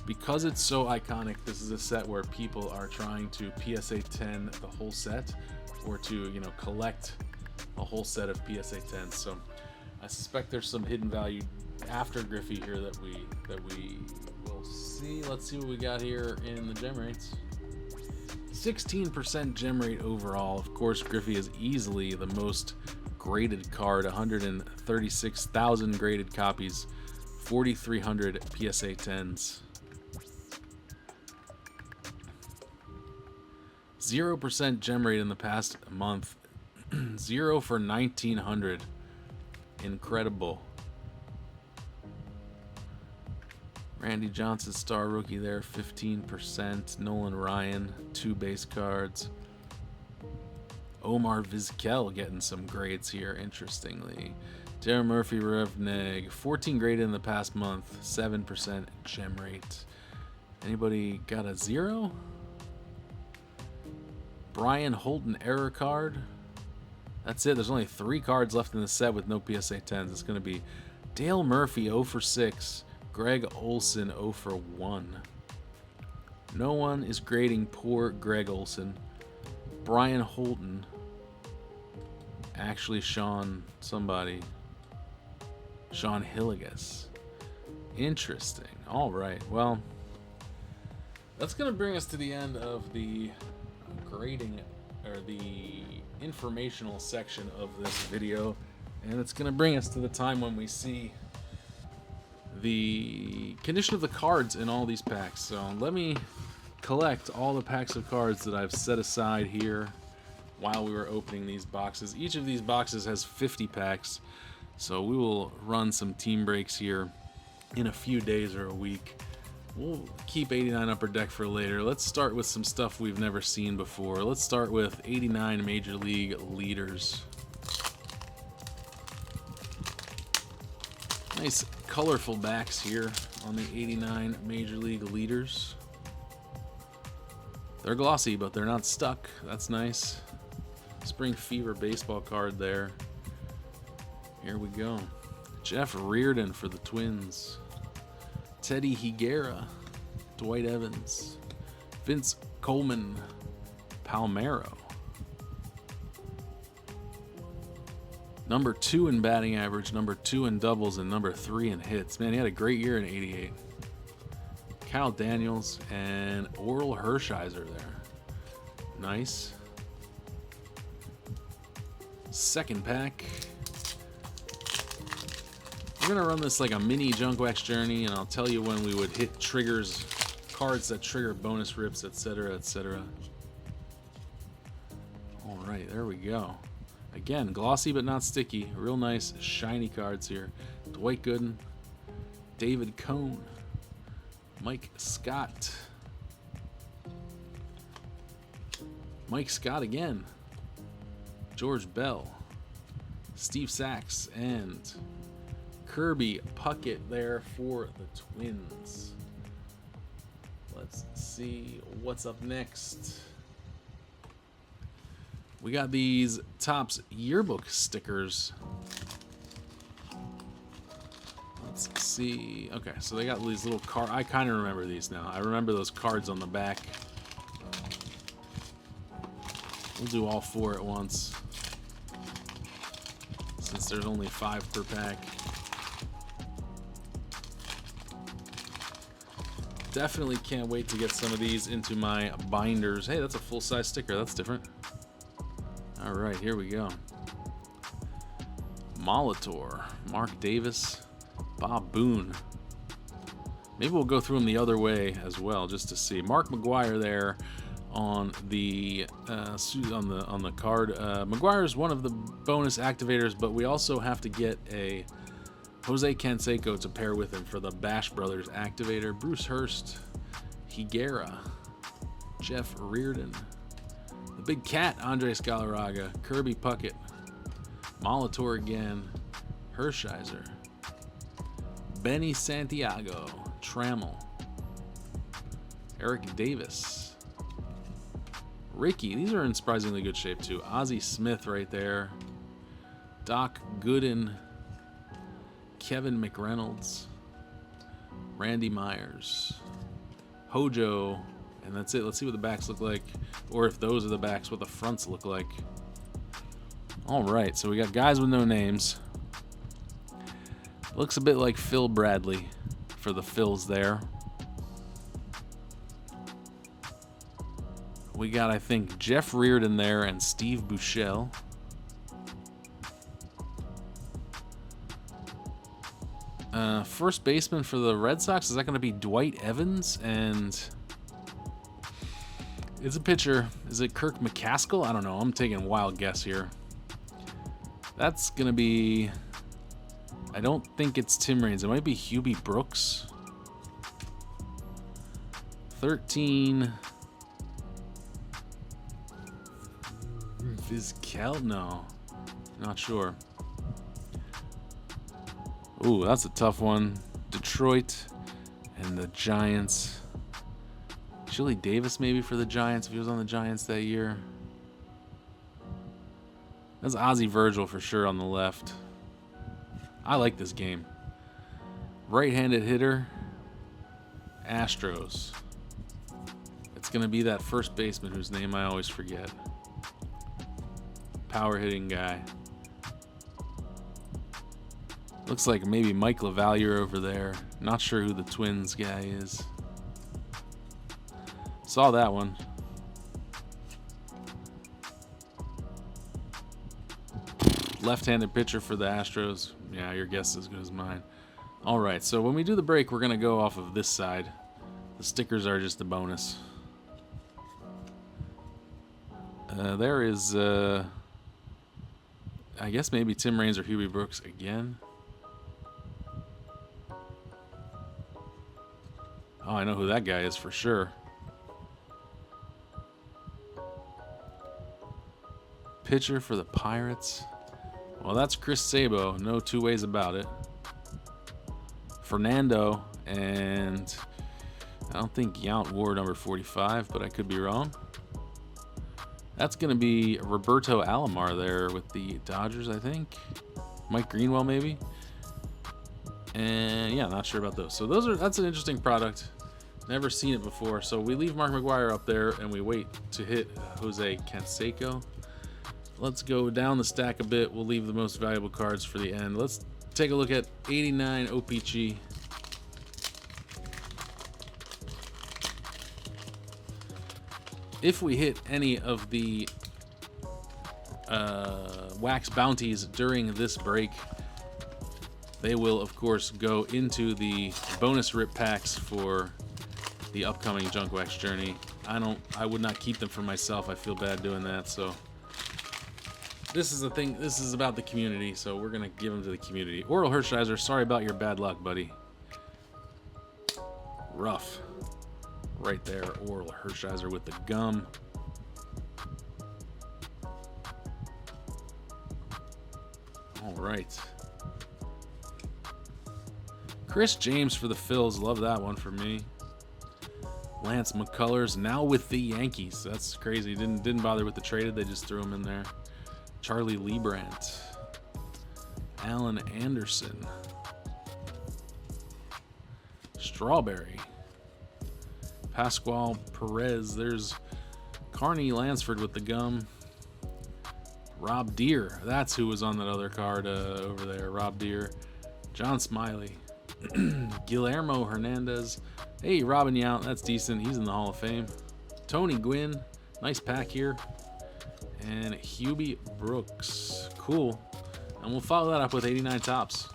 [SPEAKER 1] Because it's so iconic, this is a set where people are trying to PSA 10 the whole set, or to, collect a whole set of PSA 10s. So I suspect there's some hidden value after Griffey here that we will see. Let's see what we got here in the gem rates. 16% gem rate overall. Of course, Griffey is easily the most graded card. 136,000 graded copies, 4,300 PSA 10s. 0% gem rate in the past month. 0 for 1,900. Incredible. Randy Johnson star rookie there, 15%. Nolan Ryan, 2 base cards. Omar Vizquel getting some grades here, interestingly. Darren Murphy Revneg, 14 graded in the past month, 7% gem rate. Anybody got a 0? Brian Holton error card. That's it. There's only 3 cards left in the set with no PSA 10s. It's going to be Dale Murphy 0 for 6. Greg Olson 0 for 1. No one is grading poor Greg Olson. Brian Holton. Actually, Sean Hilligas. Interesting. All right. Well, that's going to bring us to the end of the grading, or the informational section of this video, and it's going to bring us to the time when we see the condition of the cards in all these packs. So let me collect all the packs of cards that I've set aside here while we were opening these boxes. Each of these boxes has 50 packs, so we will run some team breaks here in a few days or a week. We'll keep 89 upper deck for later. Let's start with some stuff we've never seen before. Let's start with 89 Major League leaders. Nice colorful backs here on the 89 Major League leaders. They're glossy, but they're not stuck. That's nice. Spring Fever baseball card there. Here we go. Jeff Reardon for the Twins. Teddy Higuera, Dwight Evans, Vince Coleman, Palmeiro. Number 2 in batting average, number 2 in doubles, and number 3 in hits. Man, he had a great year in '88. Kyle Daniels and Oral Hershiser there. Nice. Second pack. We're going to run this like a mini Junk Wax journey, and I'll tell you when we would hit triggers, cards that trigger bonus rips, etc., etc. All right, there we go. Again, glossy but not sticky. Real nice, shiny cards here. Dwight Gooden, David Cone, Mike Scott. Mike Scott again. George Bell, Steve Sachs, and Kirby Puckett there for the Twins. Let's see what's up next. We got these Topps yearbook stickers. Let's see. Okay, so they got these little cards. I kind of remember these now. I remember those cards on the back. We'll do all 4 at once, since there's only 5 per pack. Definitely can't wait to get some of these into my binders. Hey, that's a full-size sticker. That's different. All right, here we go. Molitor, Mark Davis, Bob Boone. Maybe we'll go through them the other way as well, just to see. Mark McGwire there on the on the card. McGwire is one of the bonus activators, but we also have to get a Jose Canseco to pair with him for the Bash Brothers activator. Bruce Hurst, Higuera, Jeff Reardon, the Big Cat, Andres Galarraga, Kirby Puckett, Molitor again, Hershiser, Benny Santiago, Trammell, Eric Davis, Ricky. These are in surprisingly good shape too. Ozzie Smith right there, Doc Gooden, Kevin McReynolds, Randy Myers, Hojo, and that's it. Let's see what the backs look like, or if those are the backs, what the fronts look like. All right, so we got guys with no names. Looks a bit like Phil Bradley for the Phils there. We got, I think, Jeff Reardon there and Steve Buechele. First baseman for the Red Sox, is that going to be Dwight Evans? And it's a pitcher. Is it Kirk McCaskill? I don't know. I'm taking a wild guess here. That's going to be... I don't think it's Tim Raines. It might be Hubie Brooks. 13... Vizquel? No. Not sure. Ooh, that's a tough one. Detroit and the Giants. Chili Davis maybe for the Giants if he was on the Giants that year. That's Ozzie Virgil for sure on the left. I like this game. Right-handed hitter. Astros. It's going to be that first baseman whose name I always forget. Power hitting guy. Looks like maybe Mike LaValliere over there. Not sure who the Twins guy is. Saw that one. Left-handed pitcher for the Astros. Yeah, your guess is as good as mine. All right, so when we do the break, we're going to go off of this side. The stickers are just a bonus. There is, I guess maybe Tim Raines or Hubie Brooks again. Oh, I know who that guy is for sure. Pitcher for the Pirates. Well, that's Chris Sabo. No two ways about it. Fernando, and I don't think Yount wore number 45, but I could be wrong. That's going to be Roberto Alomar there with the Dodgers, I think. Mike Greenwell, maybe. And yeah, not sure about those. So that's an interesting product. Never seen it before. So we leave Mark McGwire up there and we wait to hit Jose Canseco. Let's go down the stack a bit. We'll leave the most valuable cards for the end. Let's take a look at 89 OPG. If we hit any of the wax bounties during this break, they will, of course, go into the bonus rip packs for the upcoming Junk Wax Journey. I would not keep them for myself. I feel bad doing that. So this is the thing. This is about the community. So we're gonna give them to the community. Oral Hershiser, sorry about your bad luck, buddy. Rough. Right there, Oral Hershiser with the gum. All right. Chris James for the Phils. Love that one for me. Lance McCullers now with the Yankees. That's crazy. Didn't bother with the traded. They just threw him in there. Charlie Liebrandt. Alan Anderson. Strawberry. Pascual Perez. There's Carney Lansford with the gum. Rob Deere. That's who was on that other card over there. Rob Deere. John Smiley. Guillermo Hernandez. Hey, Robin Yount. That's decent. He's in the Hall of Fame. Tony Gwynn. Nice pack here. And Hubie Brooks. Cool. And we'll follow that up with 89 tops.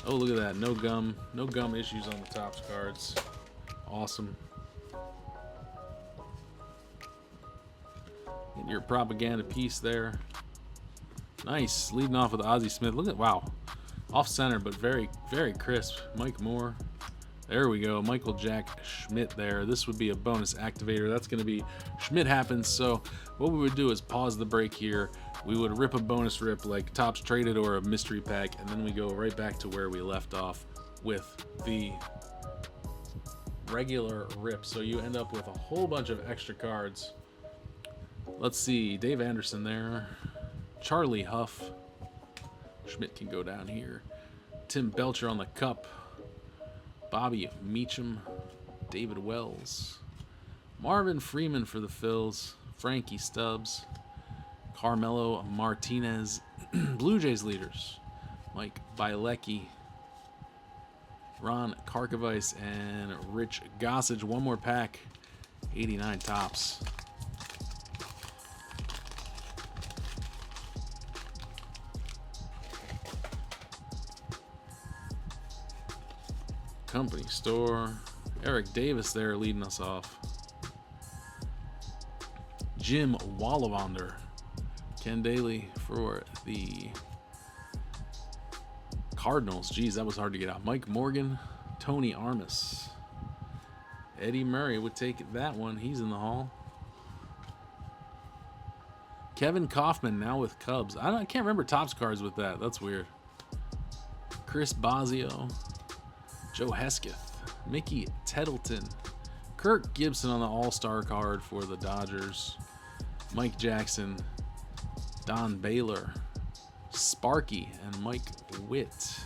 [SPEAKER 1] Oh, look at that. No gum. No gum issues on the tops cards. Awesome. Get your propaganda piece there. Nice. Leading off with Ozzie Smith. Look at, wow. Off center, but very, very crisp. Mike Moore. There we go. Michael Jack Schmidt there. This would be a bonus activator. That's going to be Schmidt happens. So what we would do is pause the break here. We would rip a bonus rip like Topps Traded or a mystery pack, and then we go right back to where we left off with the regular rip. So you end up with a whole bunch of extra cards. Let's see. Dave Anderson there. Charlie Huff. Schmidt can go down here. Tim Belcher on the cup. Bobby Meacham. David Wells. Marvin Freeman for the Phils. Frankie Stubbs. Carmelo Martinez. Blue Jays leaders. Mike Bielecki. Ron Karkovice and Rich Gossage. One more pack. 89 tops. Company store. Eric Davis there leading us off. Jim Wallavander. Ken Daly for the Cardinals. Geez, that was hard to get out. Mike Morgan. Tony Armas. Eddie Murray would take that one. He's in the Hall. Kevin Kaufman now with Cubs. I can't remember Topps cards with that. That's weird. Chris Bosio. Joe Hesketh, Mickey Tettleton, Kirk Gibson on the All-Star card for the Dodgers, Mike Jackson, Don Baylor, Sparky, and Mike Witt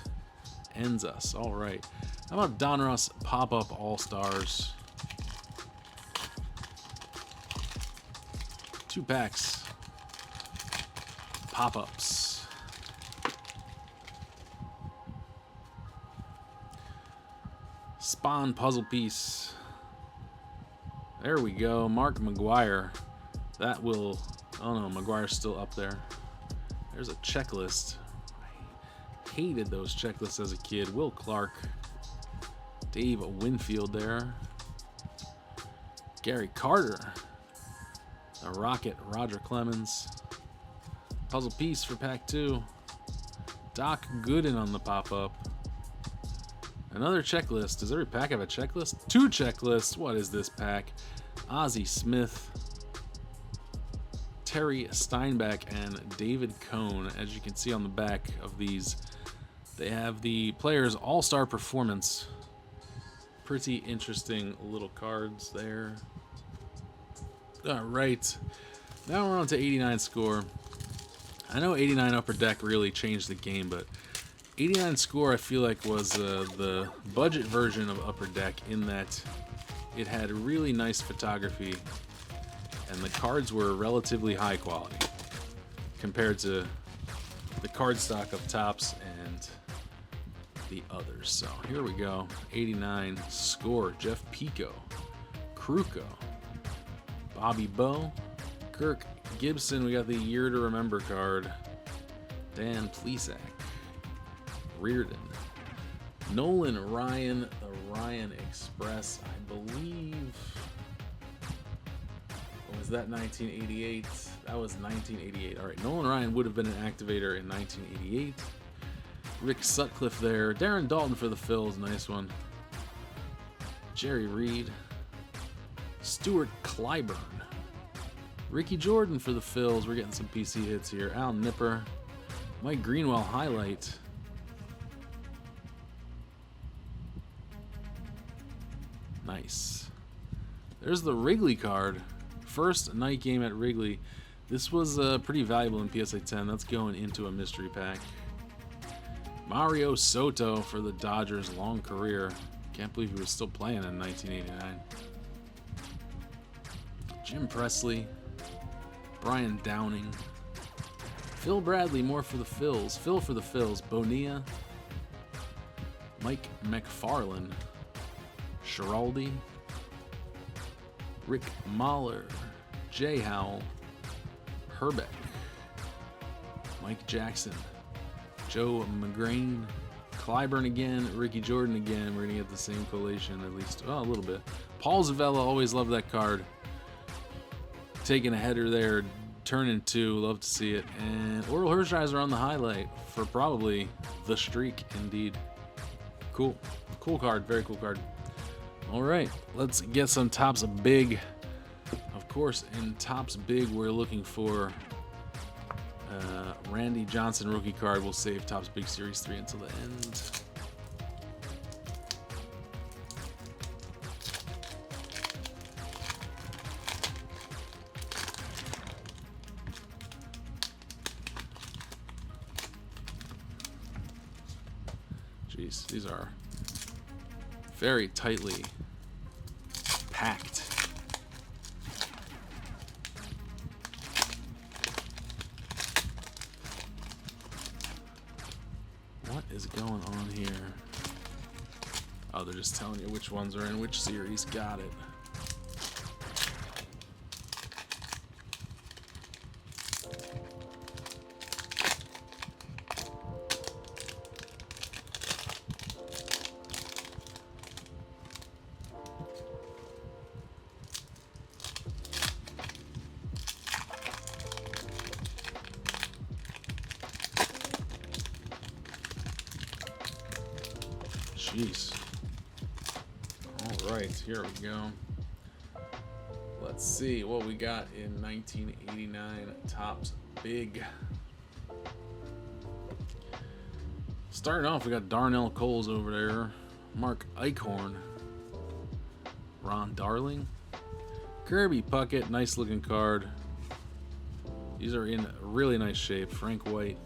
[SPEAKER 1] ends us. All right. How about Donruss pop-up All-Stars? 2 packs. Pop-ups. Spawn puzzle piece. There we go. Mark McGuire. That will... Oh no, McGuire's still up there. There's a checklist. I hated those checklists as a kid. Will Clark. Dave Winfield there. Gary Carter. A Rocket. Roger Clemens. Puzzle piece for pack 2. Doc Gooden on the pop-up. Another checklist. Does every pack have a checklist? 2 checklists. What is this pack? Ozzie Smith, Terry Steinbeck, and David Cohn. As you can see on the back of these, they have the players' all-star performance. Pretty interesting little cards there. All right. Now we're on to 89 score. I know 89 Upper Deck really changed the game, but 89 score I feel like was the budget version of Upper Deck in that it had really nice photography and the cards were relatively high quality compared to the card stock of Topps and the others. So here we go. 89 score. Jeff Pico, Kruko, Bobby Bowe, Kirk Gibson. We got the Year to Remember card. Dan Plesac, Reardon, Nolan Ryan, the Ryan Express. I believe, was that 1988? That was 1988. All right, Nolan Ryan would have been an activator in 1988. Rick Sutcliffe there. Darren Dalton for the Phils. Nice one. Jerry Reed. Stuart Clyburn. Ricky Jordan for the Phils. We're getting some PC hits here. Al Nipper. Mike Greenwell highlight. Nice. There's the Wrigley card. First night game at Wrigley. This was pretty valuable in PSA 10. That's going into a mystery pack. Mario Soto for the Dodgers, long career. Can't believe he was still playing in 1989. Jim Presley, Brian Downing, Phil Bradley, more for the Phils. Phil for the Phils, Bonilla, Mike McFarlane, Schiraldi, Rick Mahler, Jay Howell, Herbeck, Mike Jackson, Joe McGrain, Clyburn again, Ricky Jordan again. We're going to get the same collation at least, well, a little bit. Paul Zavella, always loved that card. Taking a header there, turning two, love to see it. And Oral Hershiser on the highlight for probably the streak, indeed. Cool. Cool card, very cool card. All right, let's get some Topps Big. Of course, in Topps Big, we're looking for Randy Johnson rookie card. We'll save Topps Big Series 3 until the end. Jeez, these are very tightly packed. What is going on here? Oh, they're just telling you which ones are in which series. Got it. Jeez. All right, here we go. Let's see what we got in 1989 Topps Big. Starting off, we got Darnell Coles over there, Mark Eichhorn, Ron Darling, Kirby Puckett, nice looking card. These are in really nice shape. Frank White,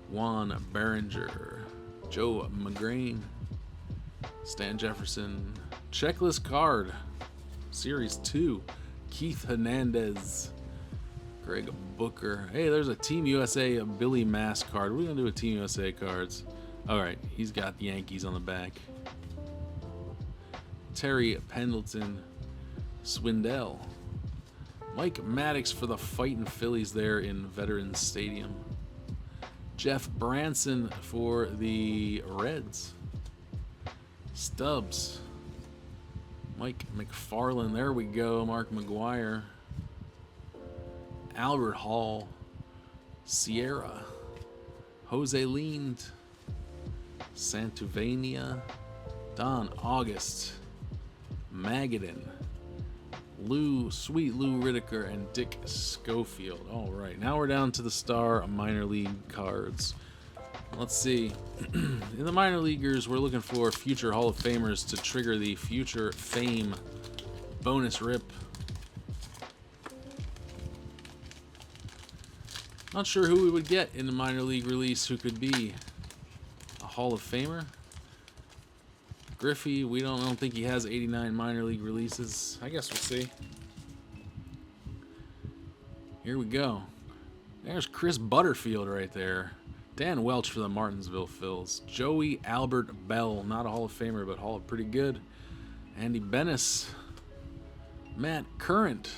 [SPEAKER 1] Juan Behringer, Joe McGrain, Stan Jefferson, checklist card, Series 2, Keith Hernandez, Greg Booker. Hey, there's a Team USA Billy Mass card. What are we going to do with Team USA cards? All right, he's got the Yankees on the back. Terry Pendleton, Swindell, Mike Maddox for the Fightin' Phillies there in Veterans Stadium. Jeff Branson for the Reds. Stubbs. Mike McFarlane. There we go. Mark McGuire. Albert Hall. Sierra. Jose Lind. Santuvania. Don August. Magadan. Sweet Lou Whitaker, and Dick Schofield. All right, now we're down to the Star minor league cards. Let's see. In the minor leaguers, we're looking for future Hall of Famers to trigger the Future Fame bonus rip. Not sure who we would get in the minor league release who could be a Hall of Famer. Griffey, I don't think he has 89 minor league releases. I guess we'll see. Here we go. There's Chris Butterfield right there. Dan Welch for the Martinsville Phils. Joey Albert Bell, not a Hall of Famer, but Hall of pretty good. Andy Bennis. Matt Current.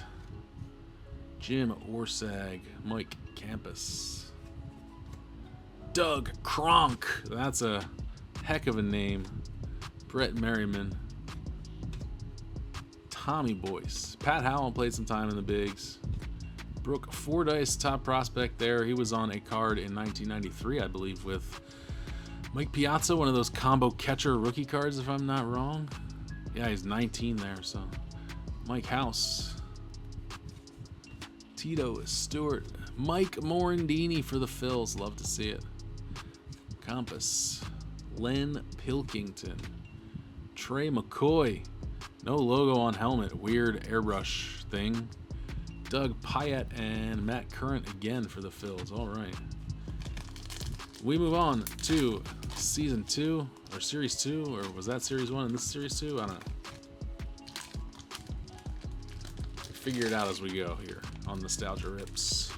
[SPEAKER 1] Jim Orsag. Mike Campus. Doug Cronk. That's a heck of a name. Brett Merriman, Tommy Boyce, Pat Howell played some time in the bigs. Brooke Fordyce, top prospect there. He was on a card in 1993, I believe, with Mike Piazza, one of those combo catcher rookie cards, if I'm not wrong. Yeah, he's 19 there, so. Mike House, Tito Stewart, Mike Morandini for the Phils. Love to see it. Compass, Len Pilkington. Trey McCoy. No logo on helmet. Weird airbrush thing. Doug Pyatt and Matt Current again for the Phils. All right. We move on to Season 2, or Series 2, or was that Series 1 and this is Series 2? I don't know. Figure it out as we go here on Nostalgia Rips.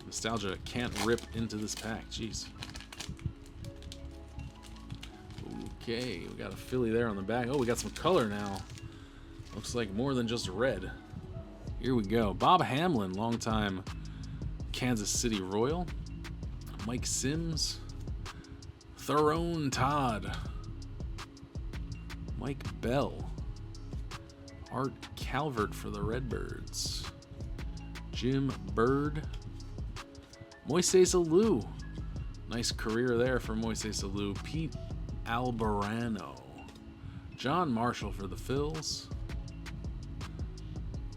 [SPEAKER 1] Nostalgia can't rip into this pack, jeez. Okay, we got a Philly there on the back. Oh, we got some color now. Looks like more than just red. Here we go. Bob Hamlin, longtime Kansas City Royal. Mike Sims. Tyrone Todd. Mike Bell. Art Calvert for the Redbirds. Jim Bird. Moises Alou. Nice career there for Moises Alou. Pete Albarano. John Marshall for the Phils.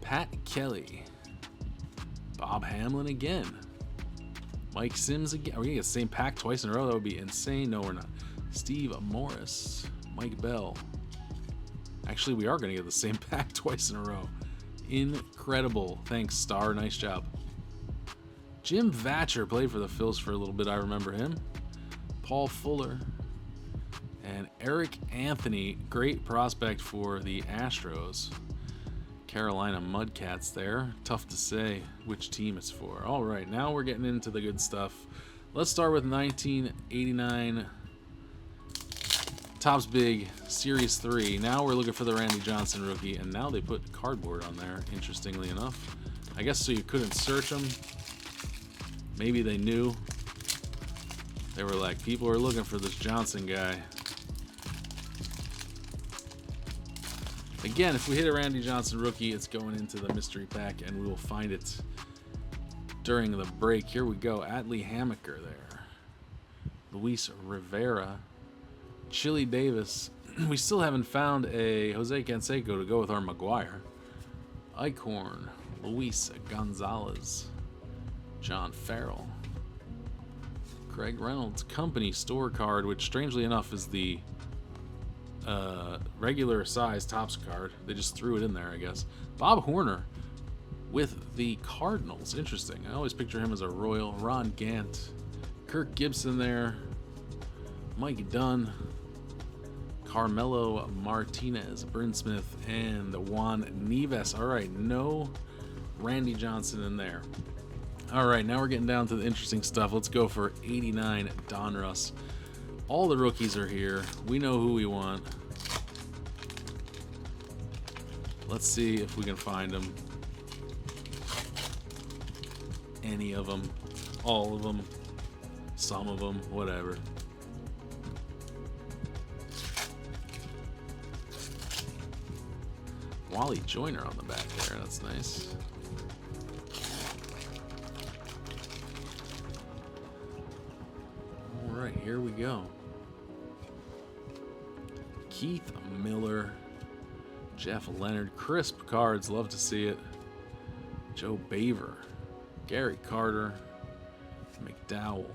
[SPEAKER 1] Pat Kelly. Bob Hamlin again. Mike Sims again. Are we going to get the same pack twice in a row? That would be insane. No, we're not. Steve Morris. Mike Bell. Actually, we are going to get the same pack twice in a row. Incredible. Thanks, Star. Nice job. Jim Vatcher played for the Phils for a little bit. I remember him. Paul Fuller. And Eric Anthony. Great prospect for the Astros. Carolina Mudcats there. Tough to say which team it's for. All right, now we're getting into the good stuff. Let's start with 1989 Topps Big Series 3. Now we're looking for the Randy Johnson rookie, and now they put cardboard on there, interestingly enough. I guess so you couldn't search them. Maybe they knew. They were like, people are looking for this Johnson guy. Again, if we hit a Randy Johnson rookie, it's going into the mystery pack, and we will find it during the break. Here we go. Atlee Hammaker there. Luis Rivera. Chili Davis. We still haven't found a Jose Canseco to go with our McGuire. Eichhorn. Luis Gonzalez. John Farrell. Craig Reynolds. Company store card, which strangely enough is the regular size Topps card. They just threw it in there, I guess. Bob Horner with the Cardinals. Interesting. I always picture him as a Royal. Ron Gant. Kirk Gibson there. Mike Dunn. Carmelo Martinez. Bryn Smith. And Juan Nieves. All right, no Randy Johnson in there. All right, now we're getting down to the interesting stuff. Let's go for 89 Donruss. All the rookies are here. We know who we want. Let's see if we can find them. Any of them. All of them. Some of them. Whatever. Wally Joyner on the back there. That's nice. All right, here we go. Keith Miller, Jeff Leonard, crisp cards, love to see it. Joe Baver, Gary Carter, McDowell,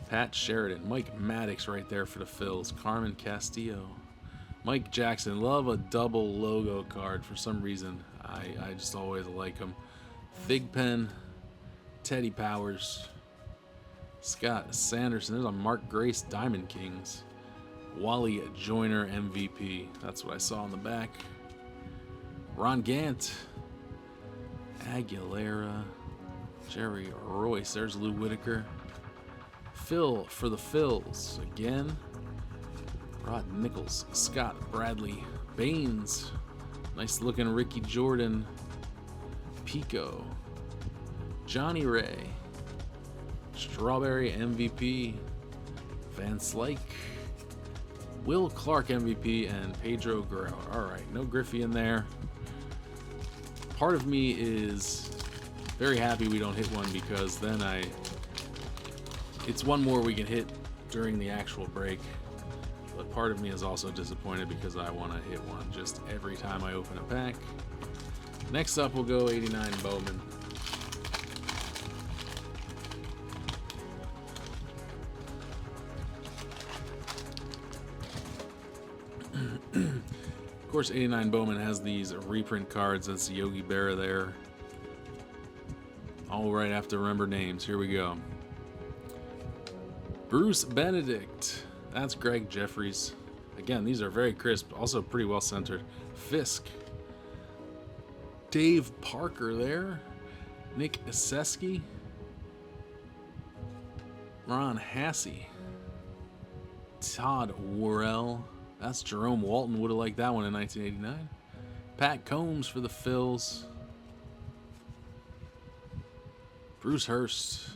[SPEAKER 1] Pat Sheridan, Mike Maddox right there for the Phils, Carmen Castillo, Mike Jackson. Love a double logo card for some reason. I just always like them. Thigpen, Teddy Powers, Scott Sanderson. There's a Mark Grace Diamond Kings. Wally Joyner MVP. That's what I saw on the back. Ron Gant. Aguilera. Jerry Royce. There's Lou Whitaker. Phil for the Phils. Again. Rod Nichols. Scott Bradley. Baines. Nice looking Ricky Jordan. Pico. Johnny Ray. Strawberry MVP. Van Slyke. Will Clark MVP and Pedro Guerrero. All right, no Griffey in there. Part of me is very happy we don't hit one because then it's one more we can hit during the actual break. But part of me is also disappointed because I want to hit one just every time I open a pack. Next up, we'll go 89 Bowman. Of course, 89 Bowman has these reprint cards. That's Yogi Berra there. All right, I have to remember names. Here we go. Bruce Benedict. That's Greg Jeffries. Again, these are very crisp, also pretty well centered. Fisk. Dave Parker there. Nick Eseski. Ron Hassey. Todd Worrell. That's Jerome Walton. Would have liked that one in 1989. Pat Combs for the Phils. Bruce Hurst.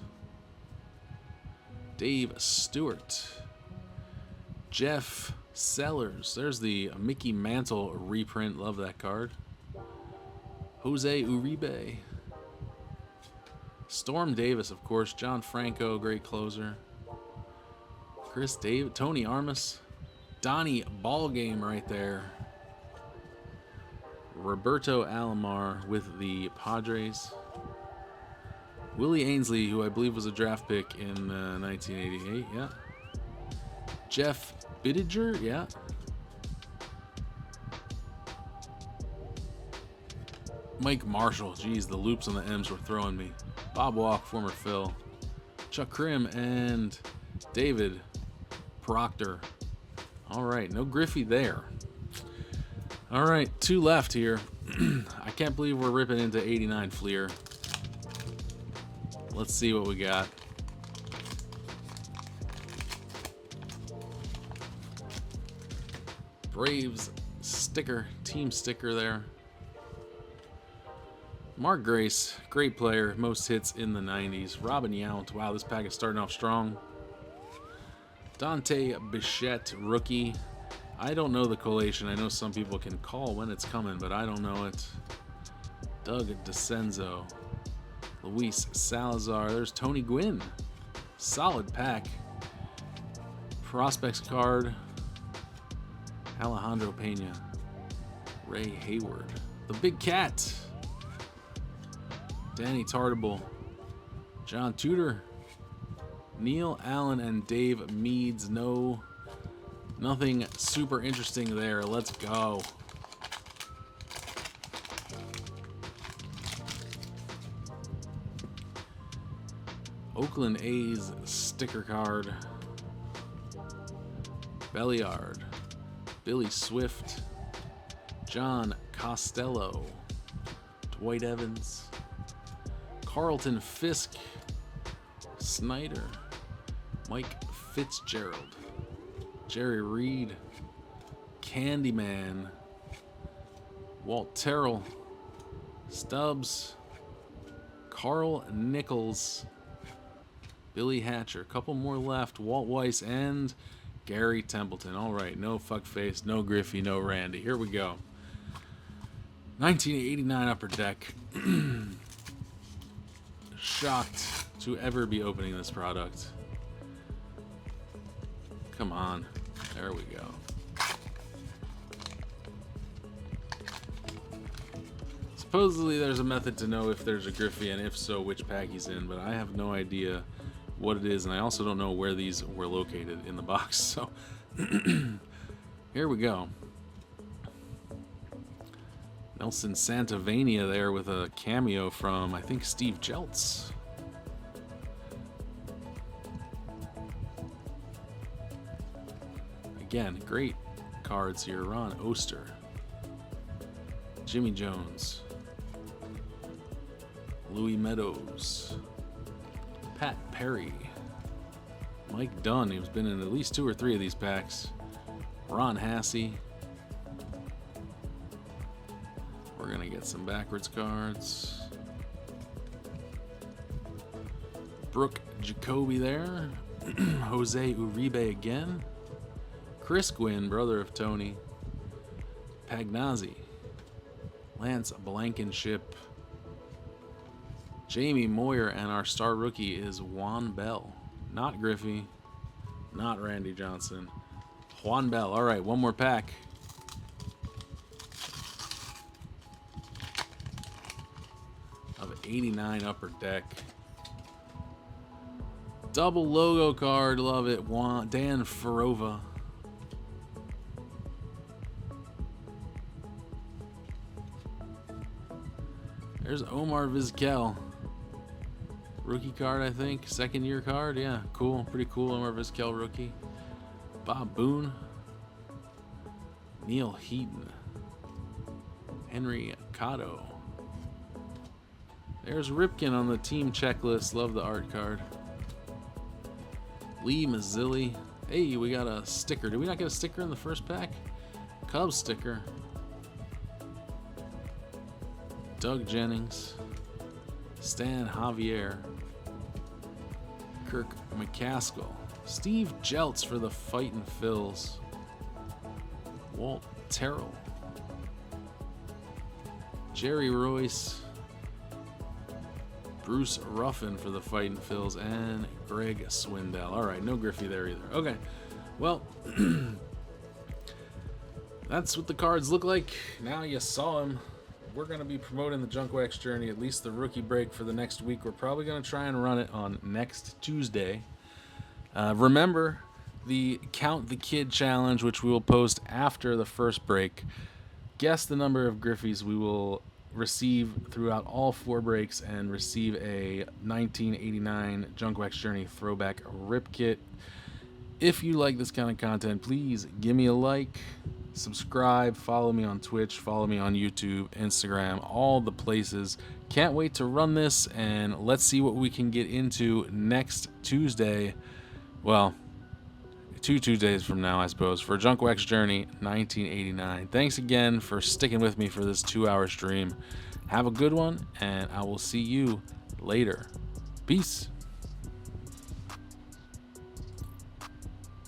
[SPEAKER 1] Dave Stewart. Jeff Sellers. There's the Mickey Mantle reprint. Love that card. Jose Uribe. Storm Davis, of course. John Franco, great closer. Chris Davis. Tony Armas. Donnie Ballgame right there. Roberto Alomar with the Padres. Willie Ainsley, who I believe was a draft pick in 1988, yeah. Jeff Bittiger, yeah. Mike Marshall, geez, the loops on the M's were throwing me. Bob Walk, former Phil. Chuck Krim and David Proctor. All right, no Griffey there. All right, 2 left here. I can't believe we're ripping into 89 Fleer. Let's see what we got. Braves sticker, team sticker there. Mark Grace, great player, most hits in the 90s. Robin Yount, wow, this pack is starting off strong. Dante Bichette, rookie. I don't know the collation. I know some people can call when it's coming, but I don't know it. Doug DeCenzo. Luis Salazar. There's Tony Gwynn. Solid pack. Prospects card. Alejandro Pena. Ray Hayward. The Big Cat. Danny Tartable. John Tudor. Neil Allen and Dave Meads. Nothing super interesting there. Let's go. Oakland A's sticker card. Belliard. Billy Swift. John Costello. Dwight Evans. Carlton Fisk. Snyder. Mike Fitzgerald. Jerry Reed. Candyman. Walt Terrell. Stubbs. Carl Nichols. Billy Hatcher. A couple more left. Walt Weiss and Gary Templeton. All right, no fuckface, no Griffey, no Randy. Here we go. 1989 Upper Deck. Shocked to ever be opening this product. Come on. There we go. Supposedly there's a method to know if there's a Griffey and if so, which pack he's in, but I have no idea what it is, and I also don't know where these were located in the box. So here we go. Nelson Santavania there with a cameo from, I think, Steve Jeltz. Again, great cards here. Ron Oster. Jimmy Jones. Louis Meadows. Pat Perry. Mike Dunn, who's been in at least 2 or 3 of these packs. Ron Hassey. We're going to get some backwards cards. Brooke Jacoby there. Jose Uribe again. Chris Gwynn, brother of Tony. Pagnazzi. Lance Blankenship. Jamie Moyer, and our star rookie is Juan Bell. Not Griffey. Not Randy Johnson. Juan Bell. All right, one more pack. Of 89 Upper Deck. Double logo card. Love it. Dan Farova. There's Omar Vizquel. rookie card, I think. Second year card. Yeah, cool. Pretty cool. Omar Vizquel rookie. Bob Boone. Neil Heaton. Henry Cotto. There's Ripken on the team checklist. Love the art card. Lee Mazzilli. Hey, we got a sticker. Did we not get a sticker in the first pack? Cubs sticker. Doug Jennings. Stan Javier. Kirk McCaskill. Steve Jeltz for the Fightin' Phils. Walt Terrell. Jerry Royce. Bruce Ruffin for the Fightin' Phils, and Greg Swindell. All right, no Griffey there either. Okay, well, that's what the cards look like. Now you saw them. We're going to be promoting the Junk Wax Journey, at least the rookie break, for the next week. We're probably going to try and run it on next Tuesday. Remember the Count the Kid challenge, which we will post after the first break. Guess the number of Griffies we will receive throughout all 4 breaks and receive a 1989 Junk Wax Journey throwback rip kit. If you like this kind of content, please give me a like, subscribe, follow me on Twitch, follow me on YouTube, Instagram, all the places. Can't wait to run this, and let's see what we can get into next Tuesday. Well, 2 Tuesdays from now, I suppose, for Junk Wax Journey 1989. Thanks again for sticking with me for this 2-hour stream. Have a good one, and I will see you later. Peace.